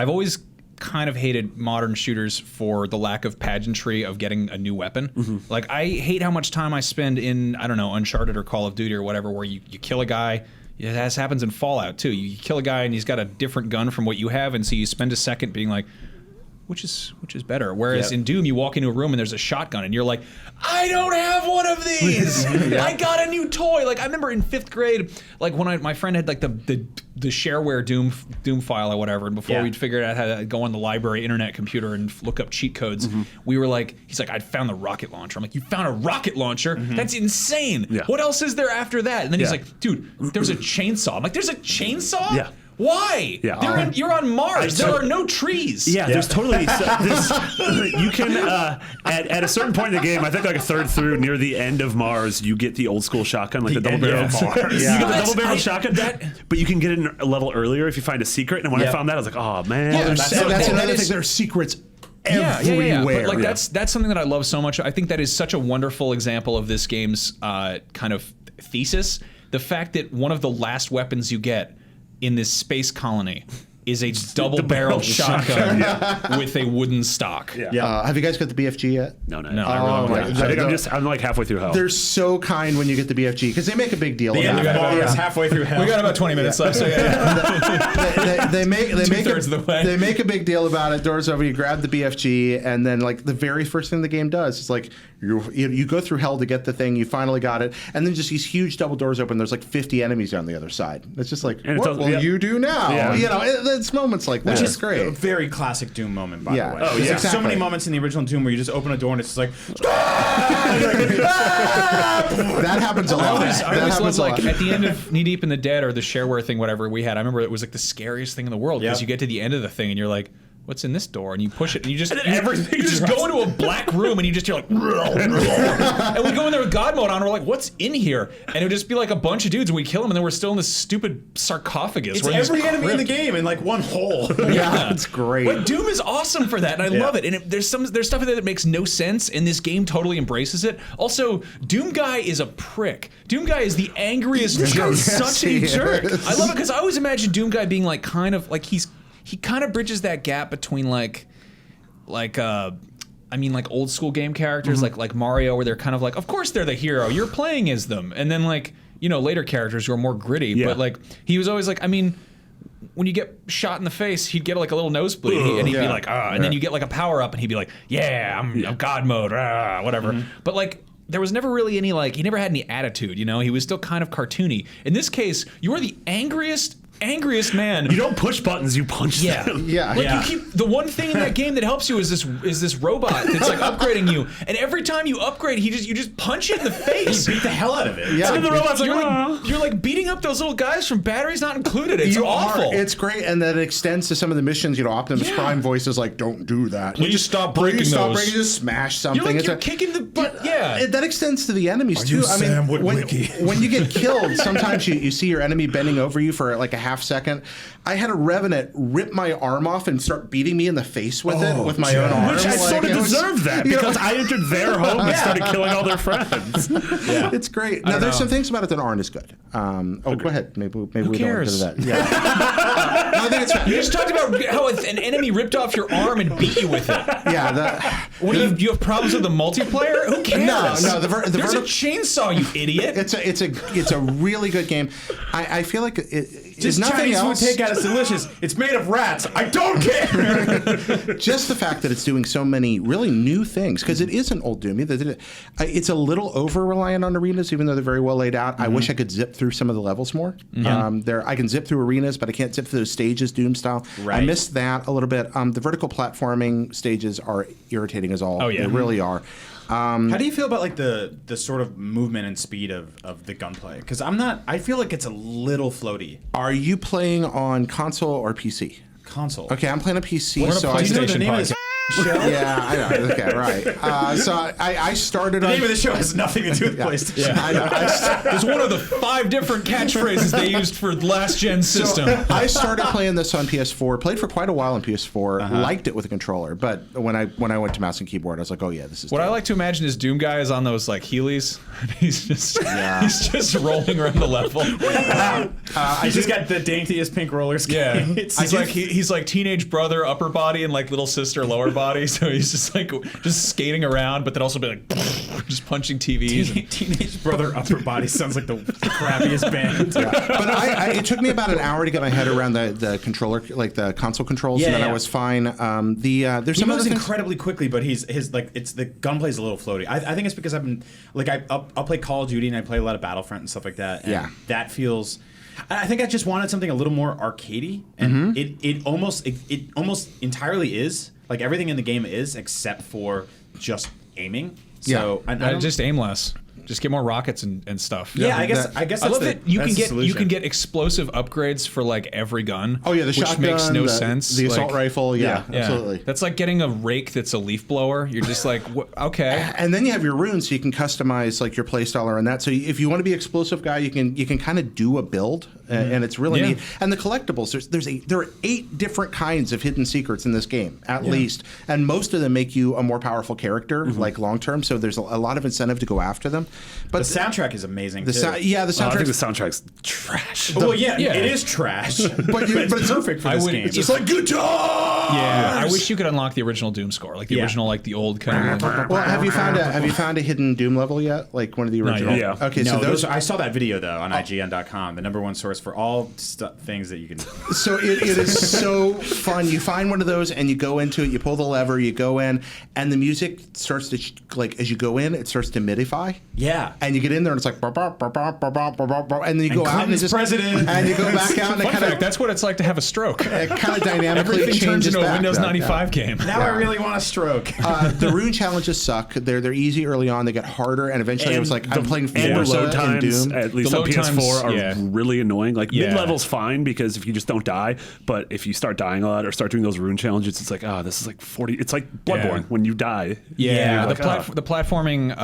always kind of hated modern shooters for the lack of pageantry of getting a new weapon. Like, I hate how much time I spend in, I don't know, Uncharted or Call of Duty or whatever, where you kill a guy. It happens in Fallout too. You kill a guy and he's got a different gun from what you have, and so you spend a second being like, which is better? Whereas in Doom, you walk into a room and there's a shotgun, and you're like, I don't have one of these. I got a new toy. Like, I remember in 5th grade, like when my friend had like the shareware Doom file or whatever, and before we'd figured out how to go on the library internet computer and look up cheat codes, we were like, he's like, I found the rocket launcher. I'm like, you found a rocket launcher? That's insane. What else is there after that? And then he's like, dude, there's a chainsaw. I'm like, there's a chainsaw? Yeah. Why? Yeah. You're on Mars. There are no trees. Yeah, there's totally you can at a certain point in the game, I think like a third through near the end of Mars, you get the old school shotgun, like the double barrel. You get the double barrel shotgun, but you can get it a level earlier if you find a secret. And when I found that, I was like, oh man. That's another thing. There are secrets everywhere. But like that's something that I love so much. I think that is such a wonderful example of this game's kind of thesis. The fact that one of the last weapons you get in this space colony is a double-barreled shotgun with a wooden stock. Have you guys got the BFG yet? No. Oh, I think I'm like halfway through hell. They're so kind when you get the BFG because they make a big deal The about end of it. the bar is halfway through hell. We got about 20 minutes left, so they make Two-thirds of the way. They make a big deal about it. Doors over, you grab the BFG, and then like the very first thing the game does is like you go through hell to get the thing. You finally got it, and then just these huge double doors open. There's like 50 enemies on the other side. It's just like, what will you do now? Yeah. You know, it's moments like that. Which is great. a very classic Doom moment, by the way. Oh, There's yeah. like so Exactly. many moments in the original Doom where you just open a door and it's just like, That happens a lot. I always love, like, at the end of Knee Deep in the Dead or the shareware thing, whatever we had, I remember it was like the scariest thing in the world because you get to the end of the thing and you're like, what's in this door? And you push it and you just everything you just go into a black room and you're like, and we go in there with God mode on. And we're like, what's in here? And it would just be like a bunch of dudes and we kill them and then we're still in this stupid sarcophagus. it's We're in this every enemy in the crypt. game in like one hole. Yeah, it's great. But Doom is awesome for that, and I love it. And there's stuff in there that makes no sense, and this game totally embraces it. Also, Doom Guy is a prick. Doom Guy is the angriest jerk. Yes, Such a he jerk. is. I love it because I always imagine Doom Guy being like kind of like he kind of bridges that gap between like old school game characters like Mario, where they're kind of like, of course they're the hero, you're playing as them, and then like later characters who are more gritty. But like he was always like, I mean, when you get shot in the face, he'd get like a little nosebleed, and he'd be like, and then you get like a power up, and he'd be like, I'm God mode, whatever. But like, there was never really any like, he never had any attitude, he was still kind of cartoony. In this case, you are the angriest man. You don't push buttons, you punch them. Like you keep the one thing in that game that helps you is this robot that's like upgrading you, and every time you upgrade, you just punch it in the face. You beat the hell out of it. Yeah. And the robot's like, You're like beating up those little guys from Batteries Not Included. It's You awful. are. It's great, and that extends to some of the missions. Optimus Prime voice is like, "Don't do that." Will you stop breaking Will you stop those? breaking? Just smash something. You're like It's you're a- kicking the butt. Yeah. That extends to the enemies too. you I mean, Sam when Witwicky? you get killed, sometimes you see your enemy bending over you for like a half second. I had a Revenant rip my arm off and start beating me in the face with it with my own arm. Which I sort of it was- deserved that because I entered their home and started killing all their friends. It's great. Now there's some things about it that aren't as good. Go ahead. Maybe we don't cares? get into that. Yeah. No, I think it's fine. You just talked about how an enemy ripped off your arm and beat you with it. Yeah. What do you have problems with the multiplayer? Who cares? No, There's a chainsaw, you idiot. It's a really good game. I feel like it's Just nothing Chinese else. food takeout is delicious. It's made of rats. I don't care. Just the fact that it's doing so many really new things, because it is an old Doom. It's a little over reliant on arenas, even though they're very well laid out. I wish I could zip through some of the levels more. I can zip through arenas, but I can't zip through those stages Doom style. Right. I missed that a little bit. The vertical platforming stages are irritating as all. Oh, yeah. They really are. How do you feel about like the sort of movement and speed of the gunplay? Because I feel like it's a little floaty. Are you playing on console or PC? Console. Okay, I'm playing a PC. We're on a so I Do you know PlayStation the name of this show? Yeah, I know. Okay, right. So I started The on. name of the show has nothing to do with PlayStation. I know. It's one of the 5 different catchphrases they used for last gen system. So I started playing this on PS4. Played for quite a while on PS4. Liked it with a controller, but when I went to mouse and keyboard, I was like, oh yeah, this is. What I dope. like to imagine is Doom Guy is on those like Heelys. He's just rolling around the level. He's just got the daintiest pink roller skates. Yeah, he's like teenage brother upper body and like little sister lower body. So he's just skating around, but then also be like just punching TVs. Teenage brother upper body sounds like the crappiest band. But it took me about an hour to get my head around the controller, like the console controls, and then I was fine. There's He some other moves things. incredibly quickly, but it's the gunplay's a little floaty. I think it's because I've been like I'll play Call of Duty and I play a lot of Battlefront and stuff like that. And that feels. I think I just wanted something a little more arcadey, and it almost entirely is. Like everything in the game is, except for just aiming. So I don't, Just aim less. Just get more rockets and stuff. Yeah, I guess I that's love the, that you that's can the get solution. explosive upgrades for like every gun. Oh yeah, the which shotgun makes no the, sense. The assault Like, rifle, yeah, Yeah. absolutely. That's like getting a rake that's a leaf blower. You're just like, okay. And then you have your runes, so you can customize like your playstyle around that. So if you want to be explosive guy, you can kind of do a build, and it's really Yeah. neat. And the collectibles, there are 8 different kinds of hidden secrets in this game, at least, and most of them make you a more powerful character, like long term. So there's a lot of incentive to go after them. But The soundtrack is amazing. the too. the I soundtrack. think the soundtrack's trash. Well, yeah, Yeah. it is trash, but but it's perfect for I this would- game. it's like guitar. Yeah, I wish you could unlock the original Doom score, like the Yeah. original, like the old kind of. Well, have you found a hidden Doom level yet? Like one of the Not original? yet. Yeah. Okay, no, so those. I saw that video though on IGN.com, the #1 source for all things that you can. So it is so fun. You find one of those and you go into it. You pull the lever. You go in, and the music starts to like as you go in, it starts to midify. Yeah. And you get in there and it's like, bah, bah, bah, bah, bah, bah, bah, bah, bah, and then you go out and Clinton's it just president. and you go back out and it Fun kind fact: of that's what it's like to have a stroke. dynamically Everything turns changes into a back. Windows Yeah, 95 game. Now I really want a stroke. The rune challenges suck. They're easy early on. They get harder, and eventually it was like I'm playing and the Forza load and times, Doom. at least The on load times, PS4, are yeah. really annoying. Like Yeah. mid-level's fine because if you just don't die, but if you start dying a lot or start doing those rune challenges, it's like, this is like 40. It's like Bloodborne Yeah. when you die. Yeah, Like, the platforming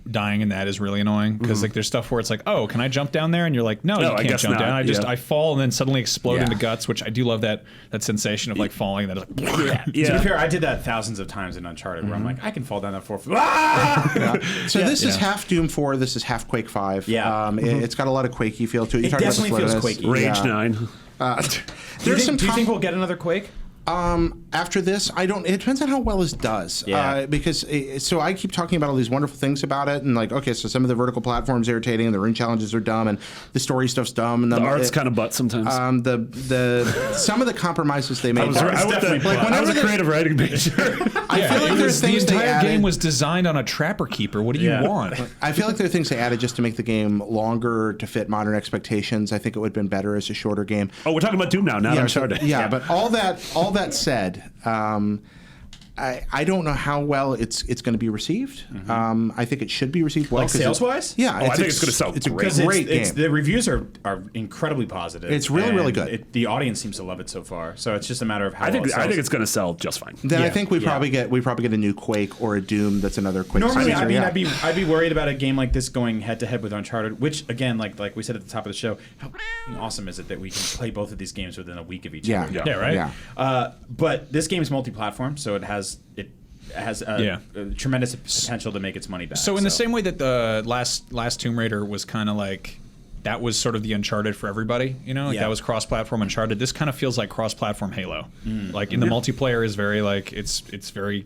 dying in that is really annoying because like there's stuff where it's like, oh, can I jump down there? And you're like, no, No, you I can't guess jump not. down. Yeah. I fall and then suddenly explode Yeah. into guts, which I do love that sensation of like falling. That is like, To be fair, I did that thousands of times in Uncharted, where I'm like, I can fall down that 4 foot. So this is Yeah. half Doom 4. This is half Quake 5. Yeah. It's got a lot of Quakey feel to it. You It talked about the definitely feels slowness. Quakey. Rage Yeah. 9. Do you think we'll get another Quake? After this, I don't. It depends on how well it does. Yeah. Because so I keep talking about all these wonderful things about it, and like, okay, so some of the vertical platforms irritating, and the rune challenges are dumb, and the story stuff's dumb, and The art's kind of butt sometimes. the some of the compromises they made. I was definitely like, butt. when I was a Whenever creative writing major. I feel like there's the things they entire added. game was designed on a trapper keeper. What do you Yeah. want? I feel like there are things they added just to make the game longer to fit modern expectations. I think it would have been better as a shorter game. Oh, we're talking about Doom now, not Uncharted. Yeah, but all that said, I don't know how well it's going to be received. I think it should be received well. Like 'cause sales-wise? Yeah, I think it's gonna sell It's a great. great game. The reviews are incredibly positive. It's really, really and good. The audience seems to love it so far. So it's just a matter of how I think well it sells. it's going to sell just fine. Then I Yeah, think we yeah. probably get a new Quake or a Doom that's another Quake. Normally, series, I mean, yeah. I'd be worried about a game like this going head to head with Uncharted, which again, like we said at the top of the show, how awesome is it that we can play both of these games within a week of each Yeah. other? Yeah, right. Yeah. But this game is multi-platform, so it has a tremendous potential to make its money back. So in the same way that the last Tomb Raider was kind of like, that was sort of the Uncharted for everybody, you know, like Yeah. that was cross-platform Uncharted. This kind of feels like cross-platform Halo. Like in the multiplayer is very like it's very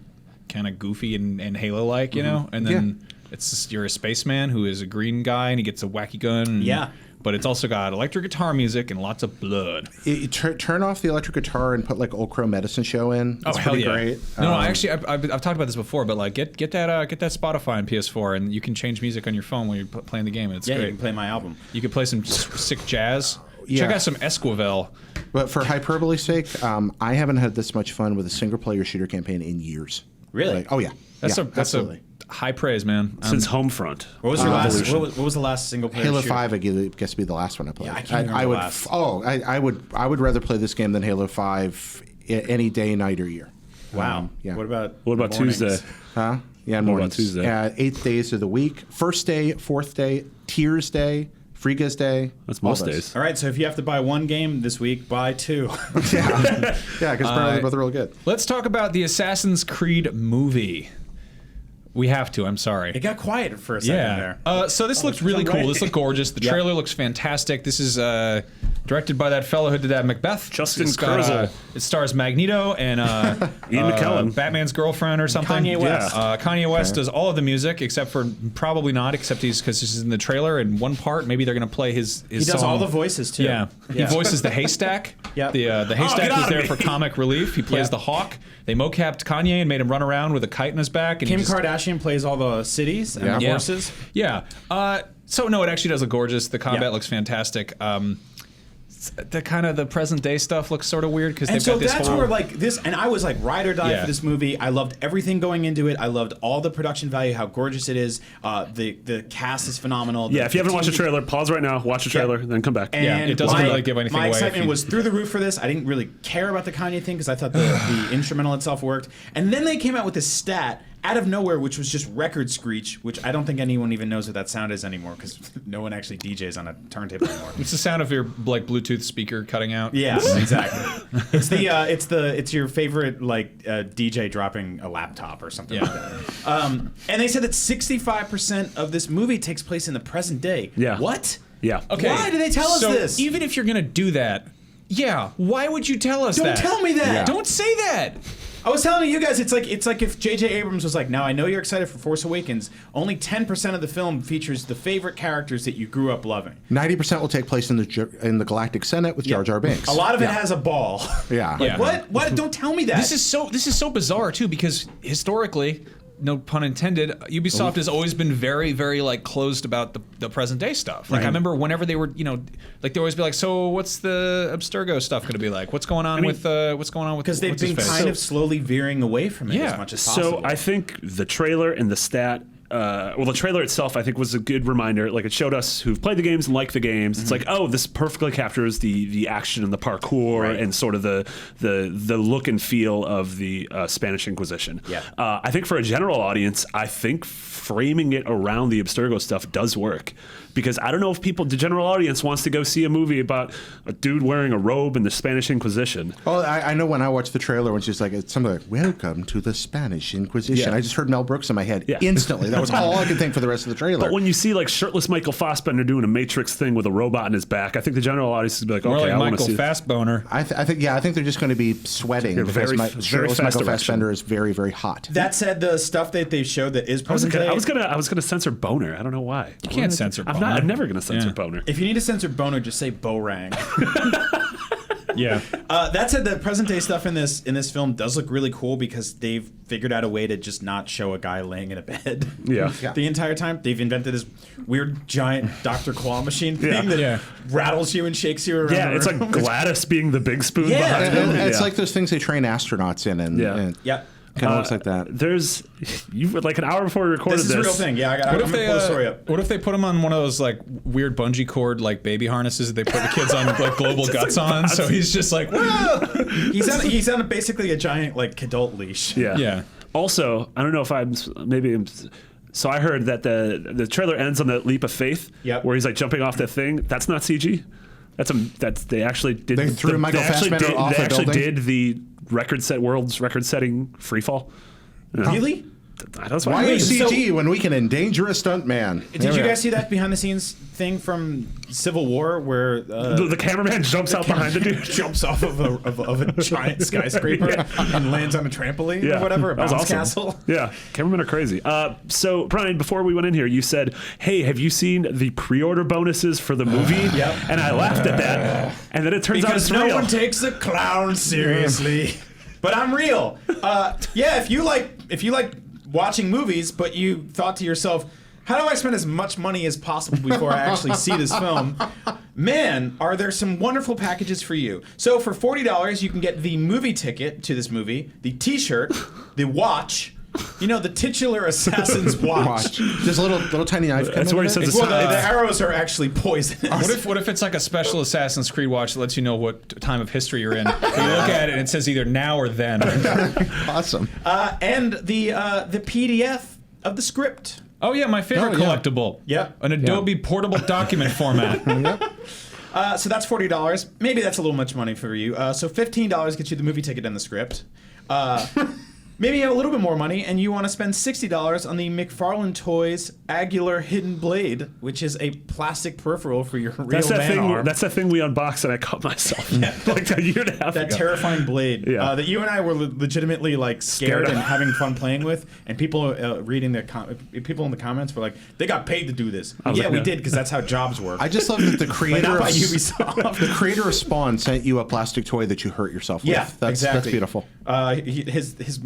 kind of goofy and Halo-like, you know, and then it's just, you're a spaceman who is a green guy and he gets a wacky gun. And, Yeah. But it's also got electric guitar music and lots of blood. Turn off the electric guitar and put like Old Crow Medicine Show in. Oh It's hell pretty yeah! great. No, actually, I've talked about this before, but like get that Spotify on PS4, and you can change music on your phone when you're playing the game, and it's yeah, you great. can play my album. You could play some sick jazz. Yeah. Check out some Esquivel. But for hyperbole's sake, I haven't had this much fun with a single-player shooter campaign in years. Really? Like, oh yeah. That's Yeah, a absolutely. high praise, man. Since Homefront. What was your last? What was the last single player? Halo shooter? 5, I guess, would be the last one I played. Yeah, I can't remember the would. last. I would rather play this game than Halo 5 any day, night, or year. Wow. Yeah. What about What mornings? Tuesday? Huh? Yeah, What about mornings. Tuesday? 8 days of the week. First day, fourth day, Tears Day, Friga's Day. That's all most those. days. All right, so if you have to buy one game this week, buy two. Yeah, because apparently they're both real good. Let's talk about the Assassin's Creed movie. We have to. I'm sorry. It got quiet for a second there. So this looks really cool. This looks gorgeous. The trailer looks fantastic. This is directed by that fellow who did that Macbeth. Justin It's got, Kurzel. it stars Magneto and Ian McKellen. Batman's girlfriend or something. Kanye West. Kanye West does all of the music except for probably not, except because he's in the trailer in one part. Maybe they're gonna play his He does song. all the voices too. Yeah. He voices the haystack. Yep. The haystack get was out of there me. for comic relief. He plays Yep. the hawk. They mocapped Kanye and made him run around with a kite in his back. And Kim he just, Kardashian plays all the cities and the yeah. horses. Yeah. So no, it actually does look gorgeous. The combat Yeah. looks fantastic. the kind of the present day stuff looks sort of weird because they've And so got this that's whole. where like this, and I was like ride or die Yeah. for this movie. I loved everything going into it. I loved all the production value, how gorgeous it is. The cast is phenomenal. Yeah, if you haven't watched the TV trailer, pause right now, watch the trailer, then come back. And Yeah, it doesn't really give anything my away if excitement you- was through the roof for this. I didn't really care about the Kanye thing because I thought the instrumental itself worked. And then they came out with this stat out of nowhere, which was just record screech, which I don't think anyone even knows what that sound is anymore because no one actually DJs on a turntable anymore. It's the sound of your like Bluetooth speaker cutting out. Yeah, exactly. It's your favorite like DJ dropping a laptop or something like that. And they said that 65% of this movie takes place in the present day. Yeah. What? Yeah. Okay. Why do they tell us so this? Even if you're gonna do that, yeah, why would you tell us Don't that? tell me that. Yeah. Don't say that. I was telling you guys, it's like if J.J. Abrams was like, now I know you're excited for Force Awakens, only 10% of the film features the favorite characters that you grew up loving. 90% will take place in the Galactic Senate with Jar Jar Binks. A lot of it has a ball. Yeah. Like, Yeah. what? What? Don't tell me that. This is so bizarre too because historically, no pun intended, Ubisoft has always been very, very like closed about the present day stuff. Like I remember whenever they were, like they always be like, so what's the Abstergo stuff going to be like? What's going on with because they've what's his been face? kind of slowly veering away from it Yeah. as much as possible. So I think the trailer and the stat, the trailer itself, I think, was a good reminder. Like, it showed us who've played the games and like the games. It's like, oh, this perfectly captures the action and the parkour and sort of the look and feel of the Spanish Inquisition. Yeah. I think for a general audience, I think framing it around the Abstergo stuff does work. Because I don't know if the general audience wants to go see a movie about a dude wearing a robe in the Spanish Inquisition. Well, I know when I watched the trailer when she's like, it's something like, welcome to the Spanish Inquisition. Yeah. I just heard Mel Brooks in my head Yeah. instantly. That was all I could think for the rest of the trailer. But when you see like shirtless Michael Fassbender doing a Matrix thing with a robot on his back, I think the general audience would be like, More okay, like I want to Michael see Fassboner. I think they're just going to be sweating They're because very shirtless fast Michael direction. Fassbender is very, very hot. that said, the stuff that they showed that is I was present gonna, day. I was gonna censor boner. I don't know why. You can't censor boner. I'm never gonna censor Yeah. boner. If you need to censor boner, just say Bo-Rang. Yeah. That said, the present day stuff in this film does look really cool because they've figured out a way to just not show a guy laying in a bed. Yeah. The entire time. They've invented this weird giant Dr. Claw machine thing that Yeah. rattles you and shakes you around. Yeah, the it's like room. Gladys being the big spoon Yeah. behind him. It's Yeah. like those things they train astronauts in, and Yeah. kind of looks like that. There's you like an hour before we recorded This is a real thing. Yeah, I'm gonna pull the story up. What if they put him on one of those like weird bungee cord like baby harnesses that they put the kids on like global guts on? So he's just like, whoa! He's on basically a giant like adult leash. Yeah. Yeah. Also, I don't know if so I heard that the trailer ends on the leap of faith, Yep. where he's like jumping off that thing. That's not CG. That's they actually did. They threw Michael Fassbender off They a actually building? did the world's record-setting free fall. Yeah. Really? That's Why I use mean. CG when we can endanger a stuntman? Did you guys see that behind the scenes thing from Civil War where The cameraman jumps out behind the dude. jumps off of a giant skyscraper and lands on a trampoline or whatever, a that was bounce awesome. castle? Yeah, cameramen are crazy. So, Brian, before we went in here, you said, hey, have you seen the pre-order bonuses for the movie? Yep. And I laughed at that. And then it turns out Because it's no real. one takes the clown seriously. But I'm real. Yeah, if you like watching movies, but you thought to yourself, how do I spend as much money as possible before I actually see this film? Man, are there some wonderful packages for you. So for $40, you can get the movie ticket to this movie, the t-shirt, the watch, the titular assassin's watch. Just a little tiny knife. That's where he says Well, the arrows are actually poisonous. What if it's like a special Assassin's Creed watch that lets you know what time of history you're in? You look at it and it says either now or then. Awesome. And the PDF of the script. Oh yeah, my favorite Oh, yeah. collectible. Yep. An Adobe portable document format. So that's $40. Maybe that's a little much money for you. So $15 gets you the movie ticket and the script. Maybe you have a little bit more money and you want to spend $60 on the McFarlane Toys Aguilar Hidden Blade, which is a plastic peripheral for your real That's that man thing. arm. That's that thing we unboxed and I cut myself like a year and a half That ago. terrifying blade Yeah. that you and I were legitimately like scared Scared. and having fun playing with, and people reading people in the comments were like, they got paid to do this. was Yeah, like, we yeah. did because that's how jobs work. I just love that the But creator not of by Ubisoft. the creator of Spawn sent you a plastic toy that you hurt yourself with. Yeah, That's exactly. beautiful. His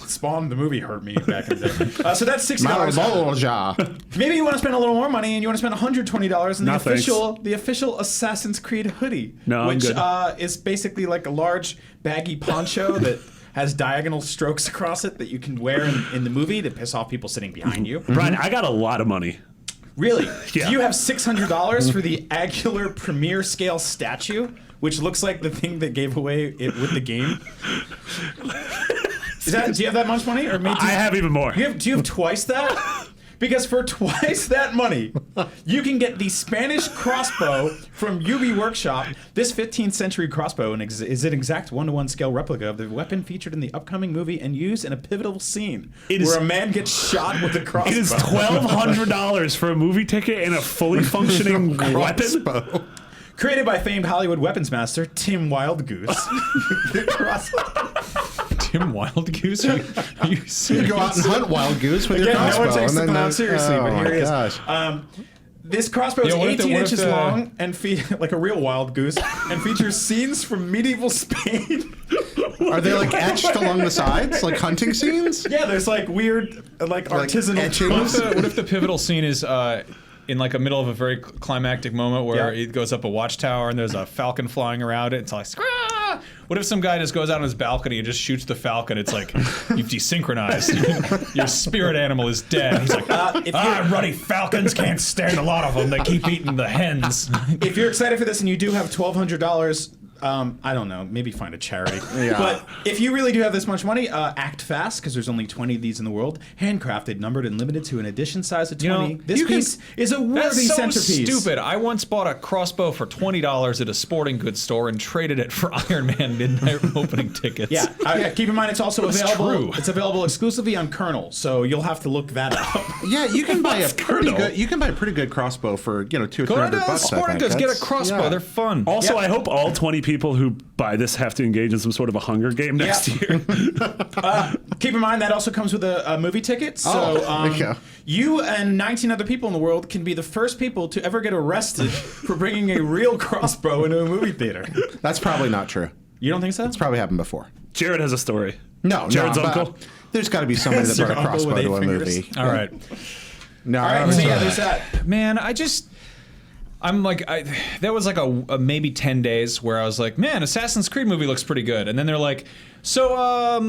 Spawn the movie hurt me back in the day. So that's $60. Malbolgia. Maybe you want to spend a little more money and you want to spend $120 in No, the official Assassin's Creed hoodie, No, I'm which good. Is basically like a large baggy poncho that has diagonal strokes across it that you can wear in the movie to piss off people sitting behind you. Brian, I got a lot of money. Really? Yeah. Do you have $600 for the Aguilar Premier Scale statue, which looks like the thing that gave away it with the game? Do you have that much money, or maybe I have even more. do you have twice that? Because for twice that money, you can get the Spanish crossbow from UB Workshop. This 15th century crossbow is an exact 1-to-1 scale replica of the weapon featured in the upcoming movie and used in a pivotal scene where a man gets shot with a crossbow. It is $1,200 for a movie ticket and a fully functioning weapon. Created by famed Hollywood weapons master Tim Wildgoose. Tim Wildgoose? Are you serious? You go out and hunt wild goose with your Again, crossbow. no one takes and the then clown seriously, but here he is. Gosh. This crossbow is Yeah, what if 18 what if inches long and like a real wild goose, and features scenes from medieval Spain. Are they like etched along the sides, like hunting scenes? Yeah, there's like weird, like artisanal etchings? What if the pivotal scene is in like a middle of a very climactic moment where Yeah. it goes up a watchtower and there's a falcon flying around it? It's like, "Scrah!" What if some guy just goes out on his balcony and just shoots the falcon? It's like, you've desynchronized. Your spirit animal is dead. He's like, ruddy falcons can't stand a lot of them. They keep eating the hens. If you're excited for this and you do have $1,200, I don't know, maybe find a charity. Yeah. But if you really do have this much money, act fast, because there's only 20 of these in the world. Handcrafted, numbered, and limited to an edition size of 20. This you can- piece is a worthy That's so centerpiece. stupid. I once bought a crossbow for $20 at a sporting goods store and traded it for Iron Man midnight opening tickets. Yeah, keep in mind it's also That's available. true. It's available exclusively on Kernel, so you'll have to look that up. Yeah, you can buy a What's pretty Colonel? good. You can buy a pretty good crossbow for $200 or Go $300. to the sporting goods, get a crossbow. Yeah. They're fun. Also, Yeah. I hope all 20 people who buy this have to engage in some sort of a Hunger Game next Yeah. year. Keep in mind that also comes with a movie ticket. So Oh, there you go. you and 19 other people in the world can be the first people to ever get arrested for bringing a real crossbow into a movie theater. That's probably not true. You don't think so? It's probably happened before. Jared has a story. No, Jared's no, but uncle. There's got to be somebody that It's your brought a uncle crossbow with to a 8 fingers. movie. All right. No, All I right, haven't so saw yeah, that. there's that. Man, I'm like, that was like a maybe 10 days where I was like, man, Assassin's Creed movie looks pretty good. And then they're like, so,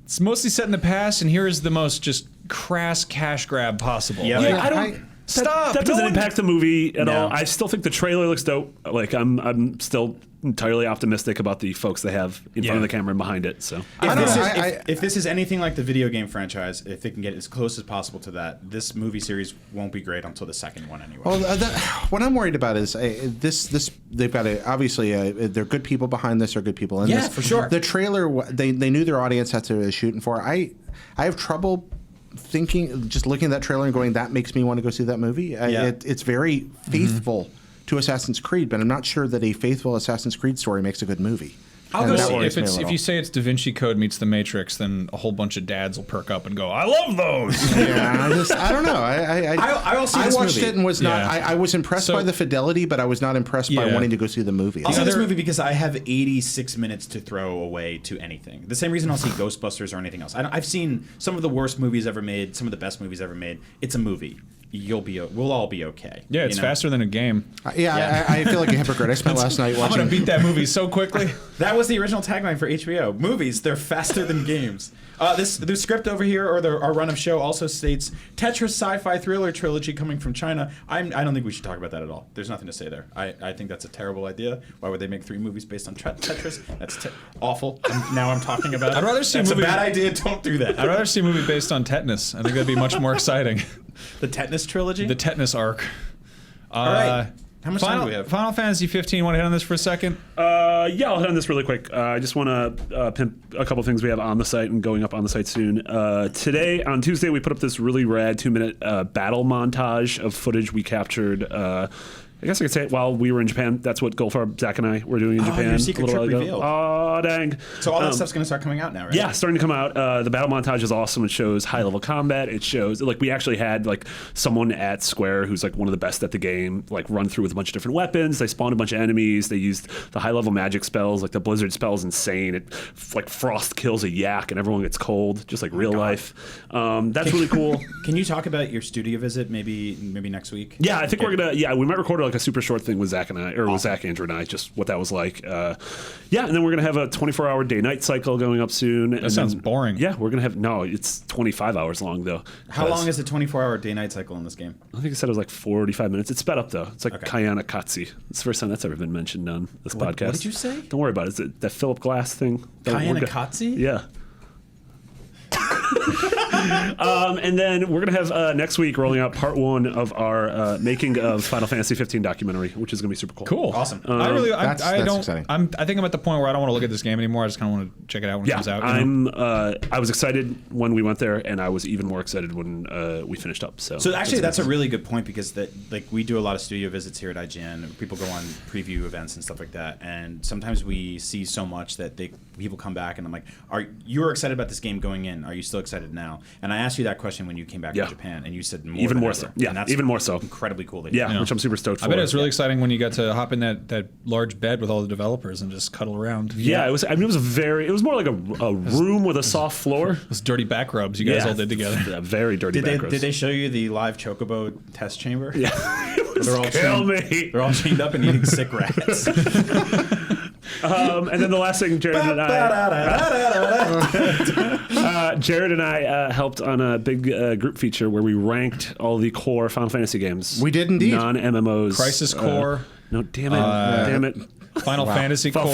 it's mostly set in the past, and here is the most just crass cash grab possible. Yeah, Like, like, I don't. Stop. That doesn't No one- impact the movie at No. all. I still think the trailer looks dope. Like I'm still entirely optimistic about the folks they have in front of the camera and behind it. So If this is anything like the video game franchise, if they can get as close as possible to that, this movie series won't be great until the second one anyway. Well, what I'm worried about is this. They've got obviously they're good people behind this. They're good people in Yeah, this. for sure. The trailer, they knew their audience had to shooting for. I have trouble thinking, just looking at that trailer and going, that makes me want to go see that movie. Yeah. It's very faithful to Assassin's Creed, but I'm not sure that a faithful Assassin's Creed story makes a good movie. I'll And go that see worries me a if little. you say it's Da Vinci Code meets The Matrix, then a whole bunch of dads will perk up and go, I love those. Yeah, I don't know. I'll see I this watched movie. it and was not. Yeah. I was impressed So- by the fidelity, but I was not impressed by Yeah. wanting to go see the movie. I'll see The this other- movie because I have 86 minutes to throw away to anything. The same reason I'll see Ghostbusters or anything else. I've seen some of the worst movies ever made, some of the best movies ever made. It's a movie. We'll all be okay. Yeah, it's you know? faster than a game. Yeah, I feel like a hypocrite. I spent last night I'm watching. gonna beat that movie so quickly. That was the original tagline for HBO. Movies, they're faster than games. The script over here, or our run of show, also states Tetris sci-fi thriller trilogy coming from China. I don't think we should talk about that at all. There's nothing to say there. I think that's a terrible idea. Why would they make 3 movies based on Tetris? That's awful. And now I'm talking about it. I'd rather see a That's movie- a bad idea. Don't do that. I'd rather see a movie based on tetanus. I think that'd be much more exciting. The Tetanus trilogy? The tetanus arc. all right. How much time do we have? Final Fantasy 15. Want to hit on this for a second? yeah, I'll hit on this really quick. I just want to pimp a couple things we have on the site and going up on the site soon. Today, on Tuesday, we put up this really rad 2-minute battle montage of footage we captured I guess I could say it while we were in Japan. That's what Goldfarb, Zach, and I were doing in Japan. Your secret a little trip while ago. revealed. Oh, dang. So all that stuff's going to start coming out now, right? Yeah, starting to come out. The battle montage is awesome. It shows high level combat. It shows like we actually had like someone at Square who's like one of the best at the game, like run through with a bunch of different weapons. They spawned a bunch of enemies. They used the high level magic spells. Like the Blizzard spell is insane. It like frost kills a yak and everyone gets cold, just like real life. That's really cool. Can you talk about your studio visit maybe next week? Yeah, I think we're gonna. Yeah, we might record like a super short thing with Zach and I, or with Zach, Andrew, and I, just what that was like. Yeah, and then we're gonna have a 24-hour day-night cycle going up soon. That sounds boring. Yeah, we're gonna have it's 25 hours long though. How long is the 24-hour day-night cycle in this game? I think I said it was like 45 minutes. It's sped up though. It's like Kayana Katsi. It's the first time that's ever been mentioned on this podcast. What did you say? Don't worry about it. Is it that Philip Glass thing? Kayana Katsi? Yeah. And then we're gonna have next week rolling out part 1 of our making of Final Fantasy 15 documentary, which is gonna be super cool. Cool. Awesome. That's don't. exciting. I think I'm at the point where I don't want to look at this game anymore. I just kind of want to check it out when it comes out. you know? I was excited when we went there, and I was even more excited when we finished up. So actually, that's a really good point because we do a lot of studio visits here at IGN. People go on preview events and stuff like that, and sometimes we see so much that people come back, and I'm like, you were excited about this game going in? Are you still excited now? And I asked you that question when you came back from Japan, and you said even more ever. so. Yeah, and that's even more so. Incredibly cool. Which I'm super stoked for. I bet it's really exciting when you got to hop in that large bed with all the developers and just cuddle around. Yeah, it was. I mean, it was more like a room with a soft floor. Those dirty back rubs you guys all did together. Yeah, very dirty back rubs. Did they show you the live Chocobo test chamber? Yeah. They're all chained up and eating sick rats. And then the last thing, Jared and I helped on a big group feature where we ranked all the core Final Fantasy games. We did indeed. Non-MMOs. Crisis Core. No, damn it. Final Fantasy Core.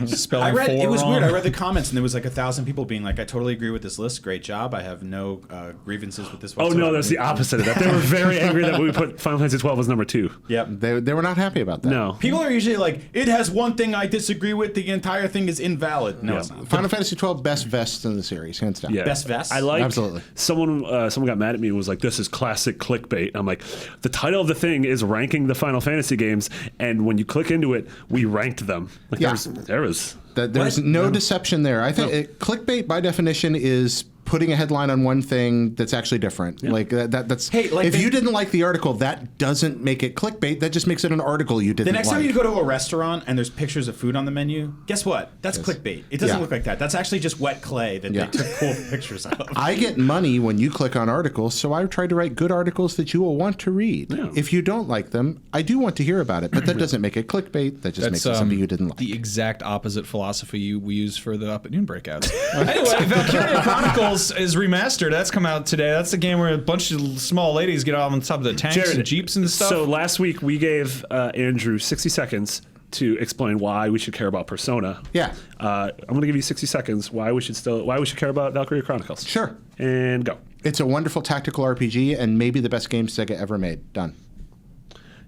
Spelling I read four it was wrong. weird. I read the comments and there was like 1,000 people being like, "I totally agree with this list. Great job. I have no grievances with this." Oh whatsoever. no, that's the opposite of that. They were very angry that we put Final Fantasy 12 as number 2. Yep. They were not happy about that. No. People are usually like, "It has one thing I disagree with. The entire thing is invalid." No, it's not. Final Fantasy 12 best vests in the series, hands down. Yeah. Best vest? I like. Absolutely. Someone got mad at me and was like, "This is classic clickbait." I'm like, the title of the thing is ranking the Final Fantasy games, and when you click into it, we ranked them. Like Yeah. there was. There's no deception there. I think clickbait, by definition, is putting a headline on one thing that's actually different. Like that's. Hey, like if you didn't like the article, that doesn't make it clickbait. That just makes it an article you didn't The next like. time you go to a restaurant and there's pictures of food on the menu, guess what? That's clickbait. It doesn't Yeah. look like that. That's actually just wet clay that they took cool pictures of. I get money when you click on articles, so I try to write good articles that you will want to read. Yeah. If you don't like them, I do want to hear about it, but that doesn't make it clickbait. That just makes it something you didn't like. The exact opposite philosophy we use for the Up at Noon breakouts. Anyway, Valkyria Chronicles is remastered. That's come out today. That's the game where a bunch of small ladies get out on top of the tanks and jeeps and stuff. So last week we gave Andrew 60 seconds to explain why we should care about Persona. Yeah. I'm going to give you 60 seconds why we should care about Valkyria Chronicles. Sure. And go. It's a wonderful tactical RPG and maybe the best game Sega ever made. Done.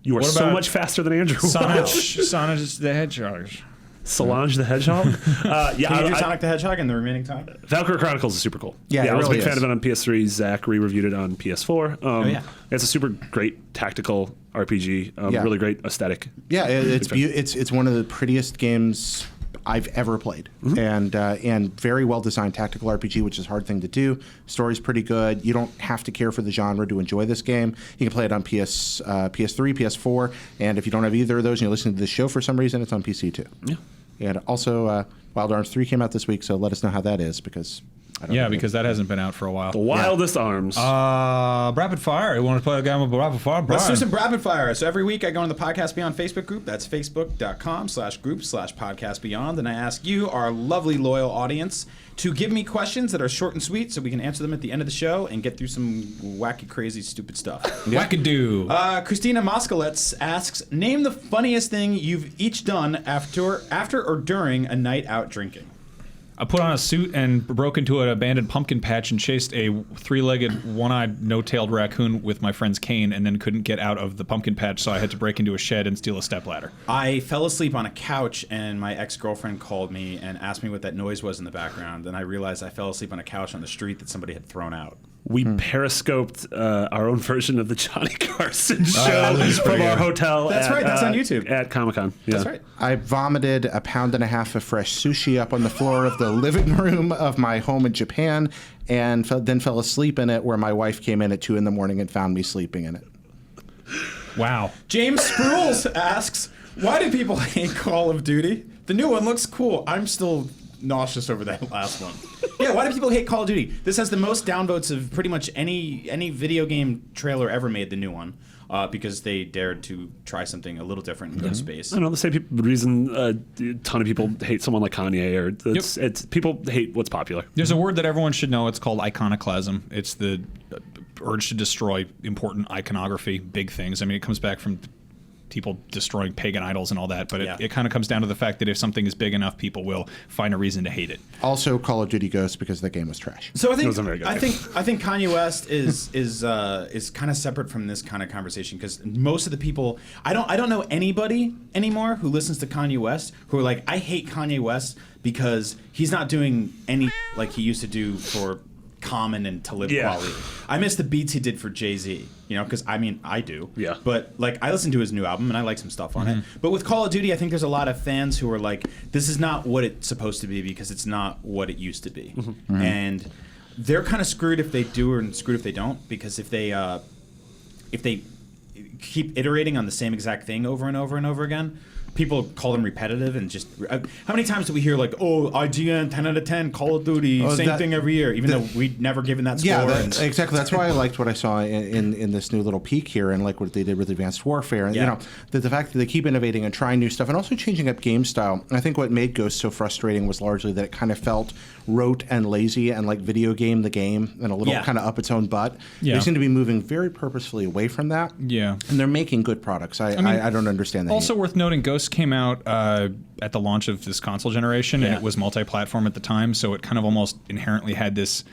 You are What so about much faster than Andrew. Sonic the Hedgehog. Solange the Hedgehog. Can you do Sonic the Hedgehog in the remaining time? Valkyria Chronicles is super cool. Yeah, it I was really a big fan is. of it on PS3. Zach re-reviewed it on PS4. It's a super great tactical RPG. Really great aesthetic. Yeah, it's one of the prettiest games I've ever played, and very well designed tactical RPG, which is a hard thing to do. Story's pretty good. You don't have to care for the genre to enjoy this game. You can play it on PS3, PS4, and if you don't have either of those and you're listening to this show for some reason, it's on PC too. Yeah. And also, Wild Arms 3 came out this week, so let us know how that is because. Because that hasn't been out for a while. The Wildest Arms. Rapid Fire. You want to play a game of Rapid Fire? Let's do Brian? some rapid fire. So every week I go on the Podcast Beyond Facebook group. That's facebook.com/group/Podcast Beyond. And I ask you, our lovely loyal audience, to give me questions that are short and sweet so we can answer them at the end of the show and get through some wacky, crazy, stupid stuff. Wackadoo. Christina Moskalets asks, name the funniest thing you've each done after or during a night out drinking. I put on a suit and broke into an abandoned pumpkin patch and chased a three-legged, one-eyed, no-tailed raccoon with my friend's cane and then couldn't get out of the pumpkin patch, so I had to break into a shed and steal a stepladder. I fell asleep on a couch and my ex-girlfriend called me and asked me what that noise was in the background, and I realized I fell asleep on a couch on the street that somebody had thrown out. We periscoped our own version of the Johnny Carson show from our hotel. That's right. That's on YouTube at Comic-Con. Yeah. That's right. I vomited 1.5 pounds of fresh sushi up on the floor of the living room of my home in Japan, and then fell asleep in it, where my wife came in at 2 a.m. and found me sleeping in it. Wow. James Sprules asks, why do people hate Call of Duty? The new one looks cool. I'm still nauseous over that last one. Yeah, why do people hate Call of Duty? This has the most downvotes of pretty much any video game trailer ever made, the new one, because they dared to try something a little different and go to space. I don't know, the same reason a ton of people hate someone like Kanye, or it's people hate what's popular. There's a word that everyone should know. It's called iconoclasm. It's the urge to destroy important iconography, big things. I mean, it comes back from people destroying pagan idols and all that, but it kind of comes down to the fact that if something is big enough, people will find a reason to hate it. Also, Call of Duty Ghosts, because the game was trash. So I think wasn't very good. I think Kanye West is kind of separate from this kind of conversation, because most of the people, I don't know anybody anymore who listens to Kanye West who are like, I hate Kanye West because he's not doing any like he used to do for Common and Talib Kweli. I miss the beats he did for Jay-Z, because I mean, I do. Yeah. But like, I listened to his new album and I like some stuff on it. But with Call of Duty, I think there's a lot of fans who are like, this is not what it's supposed to be because it's not what it used to be. And they're kind of screwed if they do and screwed if they don't, because if they keep iterating on the same exact thing over and over and over again, people call them repetitive and just... how many times do we hear like, oh, IGN 10 out of 10, Call of Duty, same thing every year, even though we'd never given that score. Yeah, exactly. That's why I liked what I saw in this new little peek here, and like what they did with Advanced Warfare. And the fact that they keep innovating and trying new stuff and also changing up game style. I think what made Ghost so frustrating was largely that it kind of felt rote and lazy and like video game the game and a little kind of up its own butt. They seem to be moving very purposefully away from that. Yeah. And they're making good products. I don't understand that. Also worth noting, Ghost came out at the launch of this console generation, and it was multi-platform at the time, so it kind of almost inherently had this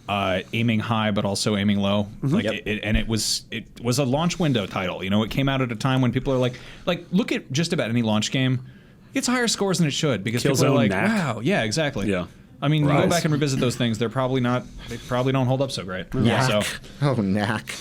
aiming high but also aiming low. It was a launch window title. It came out at a time when people are like look at just about any launch game, it's higher scores than it should, because people are like, wow, yeah, exactly. Yeah. I mean, you go back and revisit those things, they probably don't hold up so great. Knack. So. Oh, knack.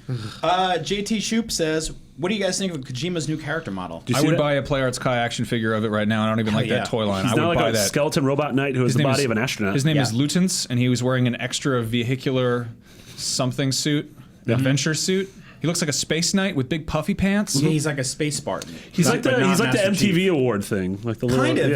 JT Shoop says, what do you guys think of Kojima's new character model? I would buy a Play Arts Kai action figure of it right now. I don't even like that toy line. He's I would buy that. Skeleton robot knight who has the body of an astronaut. His name is Lutens, and he was wearing an extra vehicular something suit, adventure suit. He looks like a space knight with big puffy pants. Yeah, he's like a space Spartan. He's like the MTV award thing, like the little, kind of.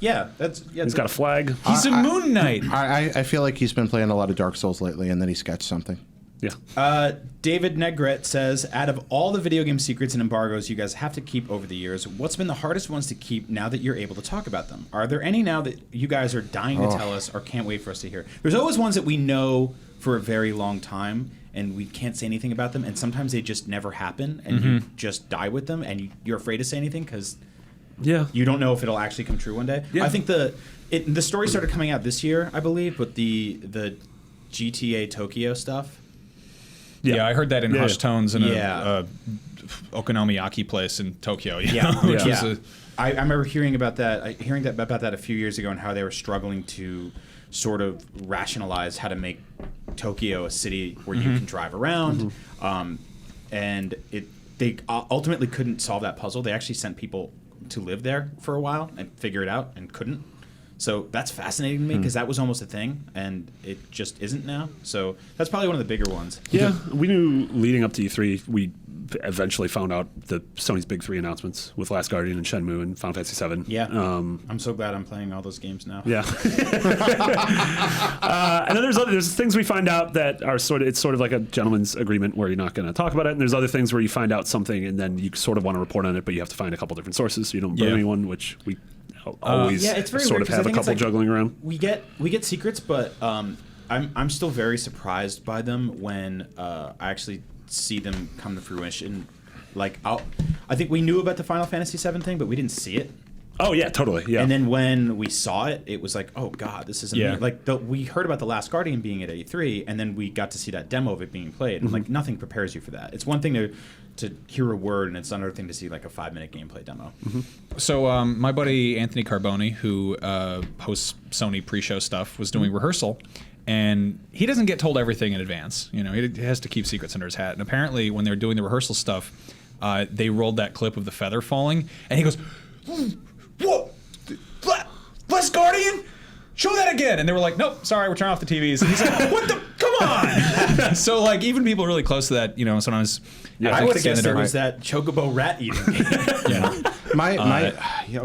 Yeah. He's got a flag. He's a Moon Knight. I feel like he's been playing a lot of Dark Souls lately, and then he sketched something. Yeah. David Negret says, out of all the video game secrets and embargoes you guys have to keep over the years, what's been the hardest ones to keep now that you're able to talk about them? Are there any now that you guys are dying to tell us or can't wait for us to hear? There's always ones that we know for a very long time and we can't say anything about them, and sometimes they just never happen, and you just die with them, and you're afraid to say anything because you don't know if it'll actually come true one day. Yeah. I think the story started coming out this year, I believe, but the GTA Tokyo stuff. Yeah, I heard that in hushed tones in a okonomiyaki place in Tokyo. I remember hearing about that a few years ago, and how they were struggling to sort of rationalize how to make Tokyo a city where you can drive around, and they ultimately couldn't solve that puzzle. They actually sent people to live there for a while and figure it out, and couldn't. So that's fascinating to me, because that was almost a thing, and it just isn't now. So that's probably one of the bigger ones. Yeah, we knew leading up to E3, we eventually found out the Sony's big 3 announcements with Last Guardian and Shenmue and Final Fantasy VII. Yeah, I'm so glad I'm playing all those games now. Yeah. And then there's things we find out that are it's sort of like a gentleman's agreement where you're not going to talk about it, and there's other things where you find out something and then you sort of want to report on it, but you have to find a couple different sources so you don't burn anyone, which we always it's very sort weird, of have a couple juggling around. We get secrets, but I'm still very surprised by them when I actually see them come to fruition. Like I think we knew about the Final Fantasy VII thing, but we didn't see it. Oh yeah, totally. Yeah. And then when we saw it, it was like, oh god, this isn't like we heard about the Last Guardian being at E3, and then we got to see that demo of it being played. And like nothing prepares you for that. It's one thing to hear a word, and it's another thing to see like a 5-minute gameplay demo. So my buddy Anthony Carboni, who hosts Sony pre-show stuff, was doing rehearsal, And he doesn't get told everything in advance. You know, he has to keep secrets under his hat. And apparently, when they were doing the rehearsal stuff, they rolled that clip of the feather falling, and he goes, "Whoa, Blessed Guardian, show that again!" And they were like, "Nope, sorry, we're turning off the TVs." And he's like, "What the? Come on!" So like, even people really close to that, you know, sometimes. Yeah, I would have guessed it was that chocobo rat eating game. Yeah.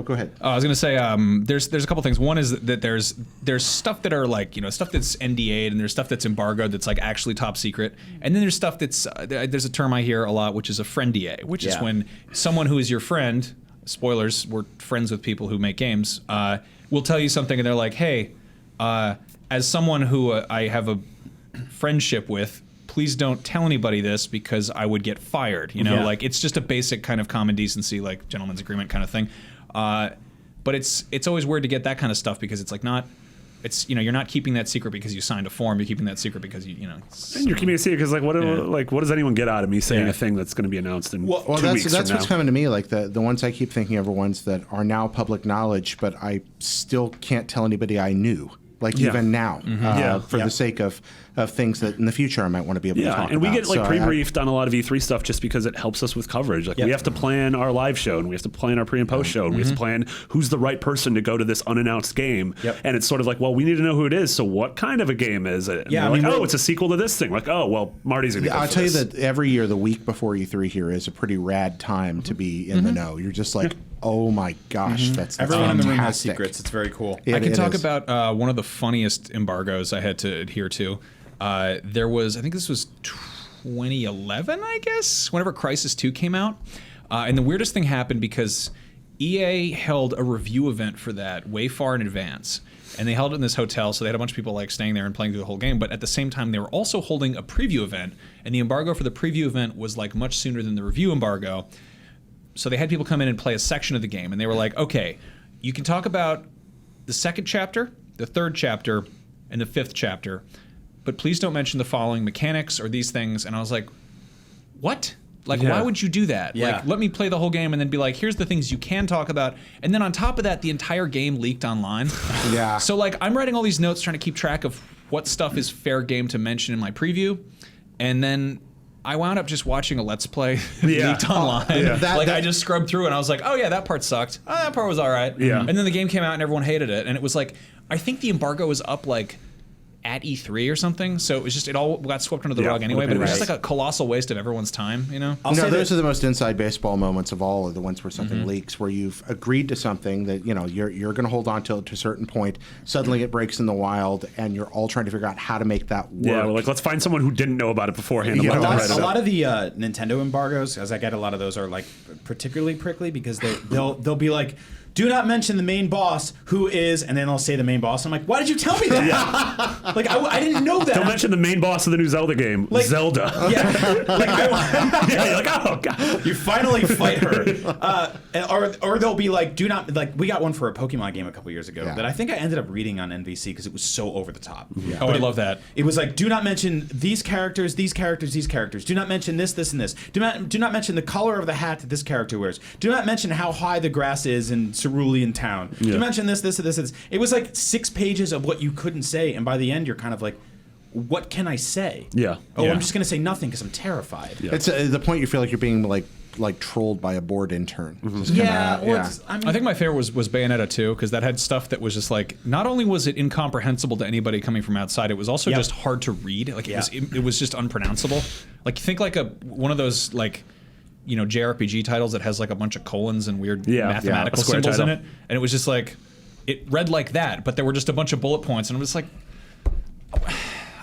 Go ahead. I was gonna say there's a couple things. One is that there's stuff that are like, you know, stuff that's NDA'd, and there's stuff that's embargoed that's like actually top secret, and then there's stuff that's there's a term I hear a lot, which is a friendia, which is when someone who is your friend, spoilers, we're friends with people who make games, will tell you something, and they're like, hey, as someone who I have a friendship with, please don't tell anybody this because I would get fired. You know, like it's just a basic kind of common decency, like gentleman's agreement kind of thing. But it's always weird to get that kind of stuff because it's like it's, you know, you're not keeping that secret because you signed a form. You're keeping that secret because you know. And you're keeping it secret because what does anyone get out of me saying a thing that's going to be announced in 2 weeks that's from what's now? coming to me. Like the ones I keep thinking of are ones that are now public knowledge, but I still can't tell anybody I knew. Like even now, for the sake of things that in the future I might want to be able to talk about. And we get like pre-briefed on a lot of E3 stuff just because it helps us with coverage. Like we have to plan our live show, and we have to plan our pre and post show, and we have to plan who's the right person to go to this unannounced game. And it's sort of like, well, we need to know who it is. So what kind of a game is it? And we're like, it's a sequel to this thing. Like, oh, well, Marty's gonna. I'll tell you that every year, the week before E3 here is a pretty rad time to be in the know. You're just like, oh my gosh, that's everyone in the room has fantastic. secrets. It's very cool. I can talk about one of the funniest embargoes I had to adhere to. There was, I think this was 2011, I guess, whenever Crysis 2 came out. And the weirdest thing happened because EA held a review event for that way far in advance. And they held it in this hotel, so they had a bunch of people like staying there and playing through the whole game. But at the same time, they were also holding a preview event. And the embargo for the preview event was like much sooner than the review embargo. So they had people come in and play a section of the game. And they were like, okay, you can talk about the second chapter, the third chapter, and the fifth chapter, but please don't mention the following mechanics or these things. And I was like, what? Like, why would you do that? Yeah. Like, let me play the whole game and then be like, here's the things you can talk about. And then on top of that, the entire game leaked online. Yeah. So, like, I'm writing all these notes trying to keep track of what stuff is fair game to mention in my preview. And then I wound up just watching a Let's Play leaked online. I just scrubbed through and I was like, oh, yeah, that part sucked. Oh, that part was all right. Yeah. And then the game came out and everyone hated it. And it was like, I think the embargo was up, like, at E3 or something, so it was just, it all got swept under the rug anyway, but it was just like a colossal waste of everyone's time, you know? Those are the most inside baseball moments of all, are the ones where something leaks, where you've agreed to something that, you know, you're going to hold on to a certain point, suddenly it breaks in the wild, and you're all trying to figure out how to make that work. Yeah, we're like, let's find someone who didn't know about it beforehand. And You let know, them write it A up. lot of the Nintendo embargoes, as I get a lot of those, are like particularly prickly because they'll be like, do not mention the main boss, who is, and then they'll say the main boss. I'm like, why did you tell me that? Like, I didn't know that. Don't mention the main boss of the new Zelda game, Like- Zelda. Yeah, like Yeah, you're like, oh god. you finally fight her, or they'll be like, do not, like, we got one for a Pokemon game a couple years ago that I think I ended up reading on NVC because it was so over the top. Yeah. Oh, I love that. It was like, do not mention these characters, these characters, these characters. Do not mention this, this, and this. Do not mention the color of the hat that this character wears. Do not mention how high the grass is in Cerulean Town. Do not mention this, this, and this, and this. It was like 6 pages of what you couldn't say, and by the end, you're kind of like, what can I say? Yeah. Oh, Yeah. I'm just gonna say nothing because I'm terrified. Yeah. It's the point you feel like you're being like trolled by a bored intern. Just Yeah, kinda- well, it's, I mean, I think my favorite was Bayonetta 2, because that had stuff that was just like, not only was it incomprehensible to anybody coming from outside, it was also just hard to read. Like it was just unpronounceable. Like, think like one of those, like, you know, JRPG titles that has like a bunch of colons and weird mathematical a square symbols in title. it, and it was just like, it read like that, but there were just a bunch of bullet points, and it was like,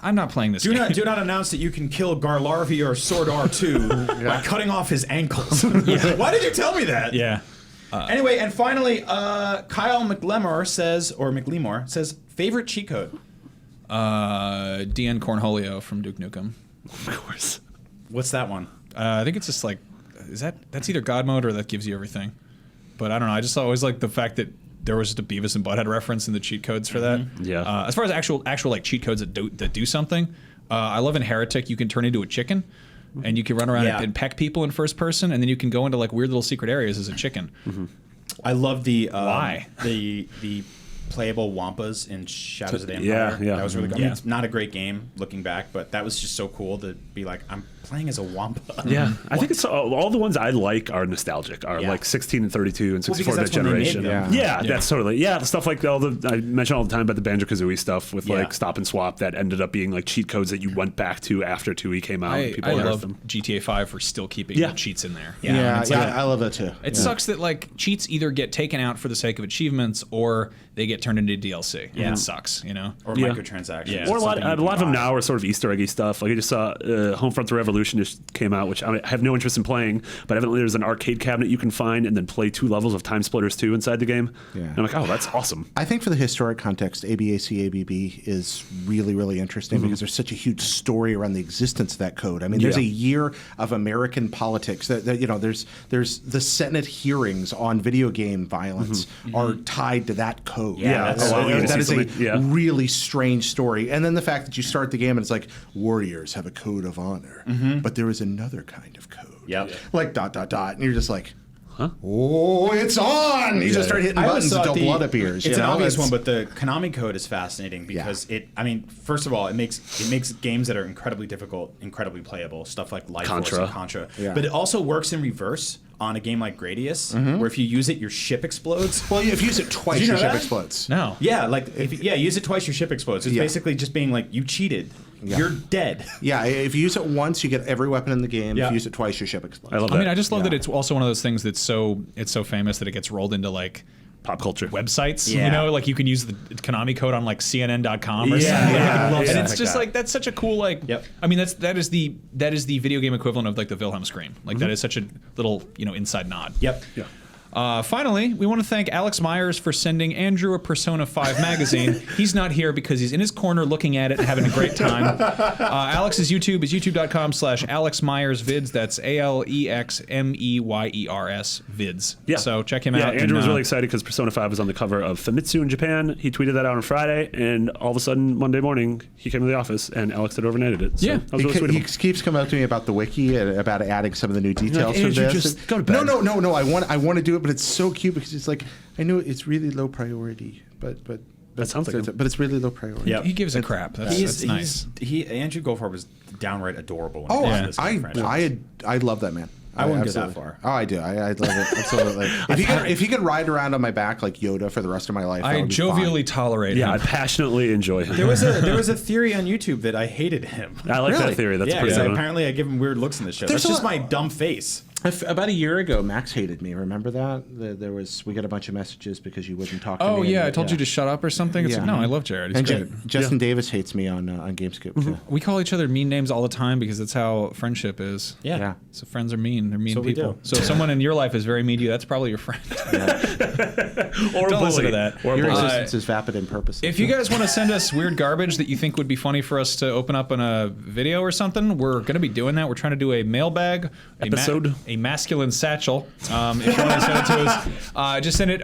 I'm not playing this do game. not announce that you can kill Garlarvi or Sword R2 by cutting off his ankles. Why did you tell me that? Yeah. Anyway, and finally, Kyle McLemore says favorite cheat code. DN Cornholio from Duke Nukem. Of course. What's that one? I think it's just like, that's either God mode or that gives you everything. But I don't know. I just always like the fact that there was just a Beavis and Butthead reference in the cheat codes for that. Yeah. As far as actual like cheat codes that do something, I love in Heretic you can turn into a chicken, and you can run around and peck people in first person, and then you can go into like weird little secret areas as a chicken. I love the Why? the playable Wampas in Shadows of the Empire. Yeah. That was really good. I Yeah. mean, it's not a great game looking back, but that was just so cool to be like, I'm playing as a Wampa. Yeah, I think it's all the ones I like are nostalgic. Are like 16 and 32 and 64 because bit that's when they made generation. them. Yeah, that's totally the stuff like I mention all the time about the Banjo-Kazooie stuff with like stop and swap that ended up being like cheat codes that you went back to after 2E came out. I People love them. GTA 5 for still keeping cheats in there. I love that too. It sucks that like cheats either get taken out for the sake of achievements or they get turned into DLC. Yeah, it sucks, you know. Or microtransactions. Yeah. Or a lot Something you of them can now are sort of Easter eggy stuff. Like I just saw Homefront: The Revolution just came out, which I have no interest in playing, but evidently there's an arcade cabinet you can find and then play 2 levels of Time Splitters 2 inside the game. Yeah. And I'm like, oh, that's awesome. I think for the historic context, ABAC ABB is really, really interesting because there's such a huge story around the existence of that code. I mean, there's a year of American politics that you know, there's the Senate hearings on video game violence are tied to that code. Yeah, that's that is a something. really strange story. And then the fact that you start the game and it's like warriors have a code of honor, but there is another kind of code. Yep. Like ... and you're just like, oh, it's on! You just start hitting buttons until blood appears. It's you an know? obvious one, but the Konami code is fascinating because first of all, it makes games that are incredibly difficult, incredibly playable. Stuff like Life Force and Contra. Yeah. But it also works in reverse on a game like Gradius, where if you use it, your ship explodes. Well, if you use it twice, Did you your know ship that? explodes. No. Yeah, like use it twice, your ship explodes. It's basically just being like, you cheated. Yeah. You're dead. Yeah, if you use it once, you get every weapon in the game. Yeah. If you use it twice, your ship explodes. I love I mean, that. I just love that it's also one of those things that's so famous that it gets rolled into like Pop culture. websites. Yeah. You know, like you can use the Konami code on like CNN.com or Yeah, something. yeah, and yeah. it's just like that's such a cool like. Yep. I mean, that is the video game equivalent of like the Wilhelm scream. Like that is such a little inside nod. Yep. Yeah. Finally, we want to thank Alex Myers for sending Andrew a Persona 5 magazine. He's not here because he's in his corner looking at it and having a great time. Alex's YouTube is youtube.com/AlexMyersVids. That's AlexMeyers vids. Yeah. So check him Yeah, out. Andrew was and, really excited because Persona 5 was on the cover of Famitsu in Japan. He tweeted that out on Friday, and all of a sudden, Monday morning, he came to the office, and Alex had overnighted it. So Yeah. that was really sweet of He him. keeps coming up to me about the wiki and about adding some of the new details from Andrew, this. just go to bed. No. I want to do it, but it's so cute because it's like I know it's really low priority, but That sounds like him. but it's really low priority. Yep. He gives a crap. That's nice. Andrew Goldfarb was downright adorable. When Oh, he did this kind of franchise. I love that man. I wouldn't go that absolutely. far. Oh, I do. I love it. Absolutely. if he could ride around on my back like Yoda for the rest of my life, that I would be jovially fine. tolerate Yeah, I him. passionately enjoy him. There was a theory on YouTube that I hated him. I like Really? that theory. That's Yeah, pretty because good. apparently I give him weird looks in the show. There's That's just a lot- my dumb face. About a year ago, Max hated me. Remember that? We got a bunch of messages because you wouldn't talk to me. Oh yeah, and- I told you to shut up or something. It's Yeah. like, no, I love Jared. He's And great. Justin Davis hates me on GameScoop too. We call each other mean names all the time because that's how friendship is. Yeah. So friends are mean. They're mean So we people. do. So if someone in your life is very mean to you, that's probably your friend. Or Don't listen bully. to that. Or Your bully. existence is vapid and purposeless. If you guys want to send us weird garbage that you think would be funny for us to open up in a video or something, we're going to be doing that. We're trying to do a mailbag Episode. a masculine satchel. If you want to send it to us, just send it.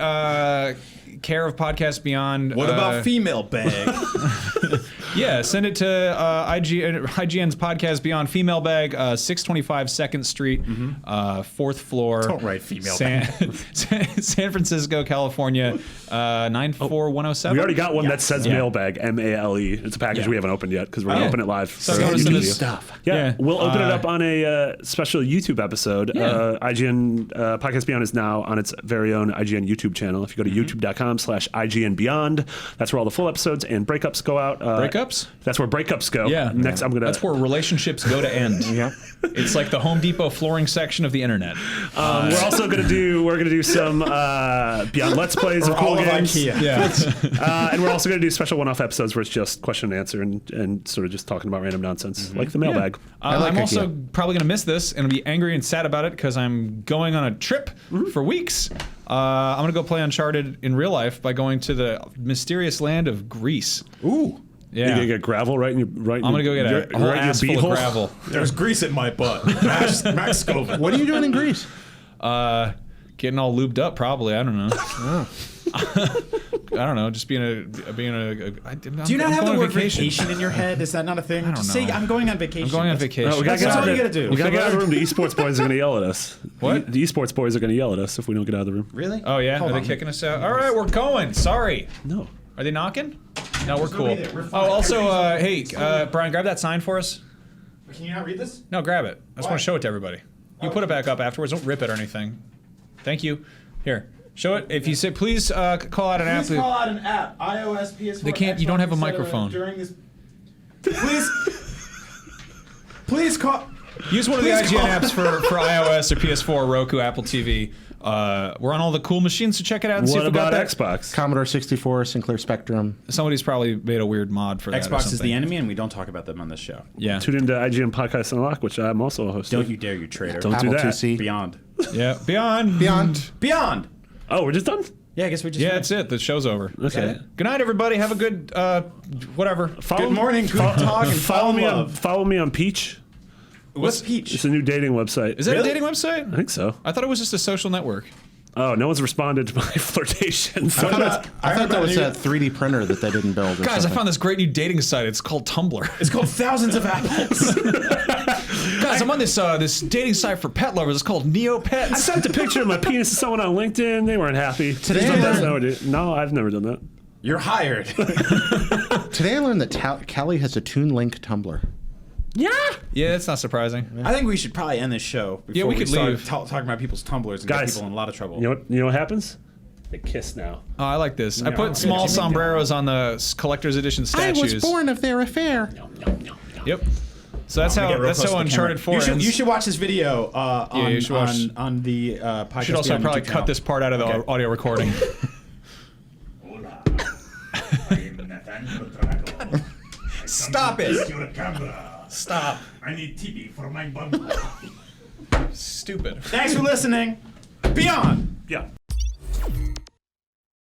Care of Podcast Beyond. What about female bag? Yeah, send it to IGN's Podcast Beyond Female Bag, 625 2nd Street, 4th floor. Don't write female San Francisco, California, 94107. We already got one that says Yeah. mailbag, MALE. It's a package Yeah. we haven't opened yet because we're going to Oh. open it live. So for go to YouTube send video. us stuff. Yeah, Yeah. we'll open it up on a special YouTube episode. Yeah. IGN Podcast Beyond is now on its very own IGN YouTube channel. If you go to youtube.com/IGN Beyond, that's where all the full episodes and breakups go out. Breakups? That's where breakups go. Yeah. Next, I'm gonna. That's where relationships go to end. Yeah. It's like the Home Depot flooring section of the internet. we're also gonna do some Beyond Let's Plays of cool all of games. IKEA. Yeah. And we're also going to do special one-off episodes where it's just question and answer and sort of just talking about random nonsense, like the mailbag. like I'm also IKEA. probably going to miss this and be angry and sad about it because I'm going on a trip for weeks. I'm going to go play Uncharted in real life by going to the mysterious land of Greece. Ooh. Yeah. You're going to get gravel right in your right. I'm going to go get a whole ass full of gravel. There's grease in my butt. Max Scoville. What are you doing in Greece? Getting all lubed up, probably. I don't know. I don't know. Just being a. Do you not have the word vacation in your head? Is that not a thing? Just say, know. I'm going on vacation. I'm going on That's- vacation. we gotta That's get all out you of gotta do. We gotta get out of the room. The esports boys are going to yell at us. What? The esports boys are going to yell at us if we don't get out of the room. Really? Oh yeah, Hold are they on. kicking us out? All right, we're going. Sorry. No. Are they knocking? No, we're cool. nobody there. We're fine. Oh, also, Everybody's hey, Brian, grab that sign for us. Can you not read this? No, grab it. I just Why? want to show it to everybody. You put it back up afterwards. Don't rip it or anything. Thank you. Here, show it. If you say, please call out an app. Please call out an app. iOS, PS4. They can't- you don't have a Xbox, etc. microphone. During this. Please. Please call. Use one of the Please IGN call- apps for iOS or PS4, Roku, Apple TV. We're on all the cool machines, so check it out and see What if we got about that. Xbox? Commodore 64, Sinclair Spectrum. Somebody's probably made a weird mod for that. or Xbox is the something. enemy, and we don't talk about them on this show. Yeah. Tune into IGN Podcast Unlock, which I'm also a host Don't of. you dare, you traitor. Don't Apple do that. IIc. Beyond. Yeah. Beyond. Beyond. Oh, we're just done? Yeah, I guess we just. Yeah, that's it. The show's over. Okay. Good night, everybody. Have a good whatever. Good morning, good talk, and Follow me love. follow me on Peach. What's Peach? It's a new dating website. Is that Really? a dating website? I think so. I thought it was just a social network. Oh, no one's responded to my flirtations. I thought heard that was about that 3D printer that they didn't build. Or Guys, I something. found this great new dating site. It's called Tumblr. It's called Thousands of Apples. Guys, I'm on this dating site for pet lovers. It's called I Neopets. sent a picture of my penis to someone on LinkedIn. They weren't happy. Today Just I that's learned- what I do. No, I've never done that. You're hired. Today I learned that Callie has a Toon Link Tumblr. Yeah. Yeah, that's not surprising. I think we should probably end this show before Yeah, we could start leave. talking about people's Tumblrs and Guys, get people in a lot of trouble. You know what happens? They kiss now. Oh, I like this. I No. put small Yeah, Jimmy sombreros on the collector's edition statues. of their affair. Yep. So that's I'm gonna how get real close to the Uncharted camera. 4 ends. You should watch this video on, you should watch- on the podcast. should also Beyond probably YouTube cut channel. this part out of the Okay. audio recording. Hola, I am Nathaniel Drago. Stop it. Your camera. Stop. I need TV for my bundle. Stupid. Thanks for listening. Beyond. Yeah.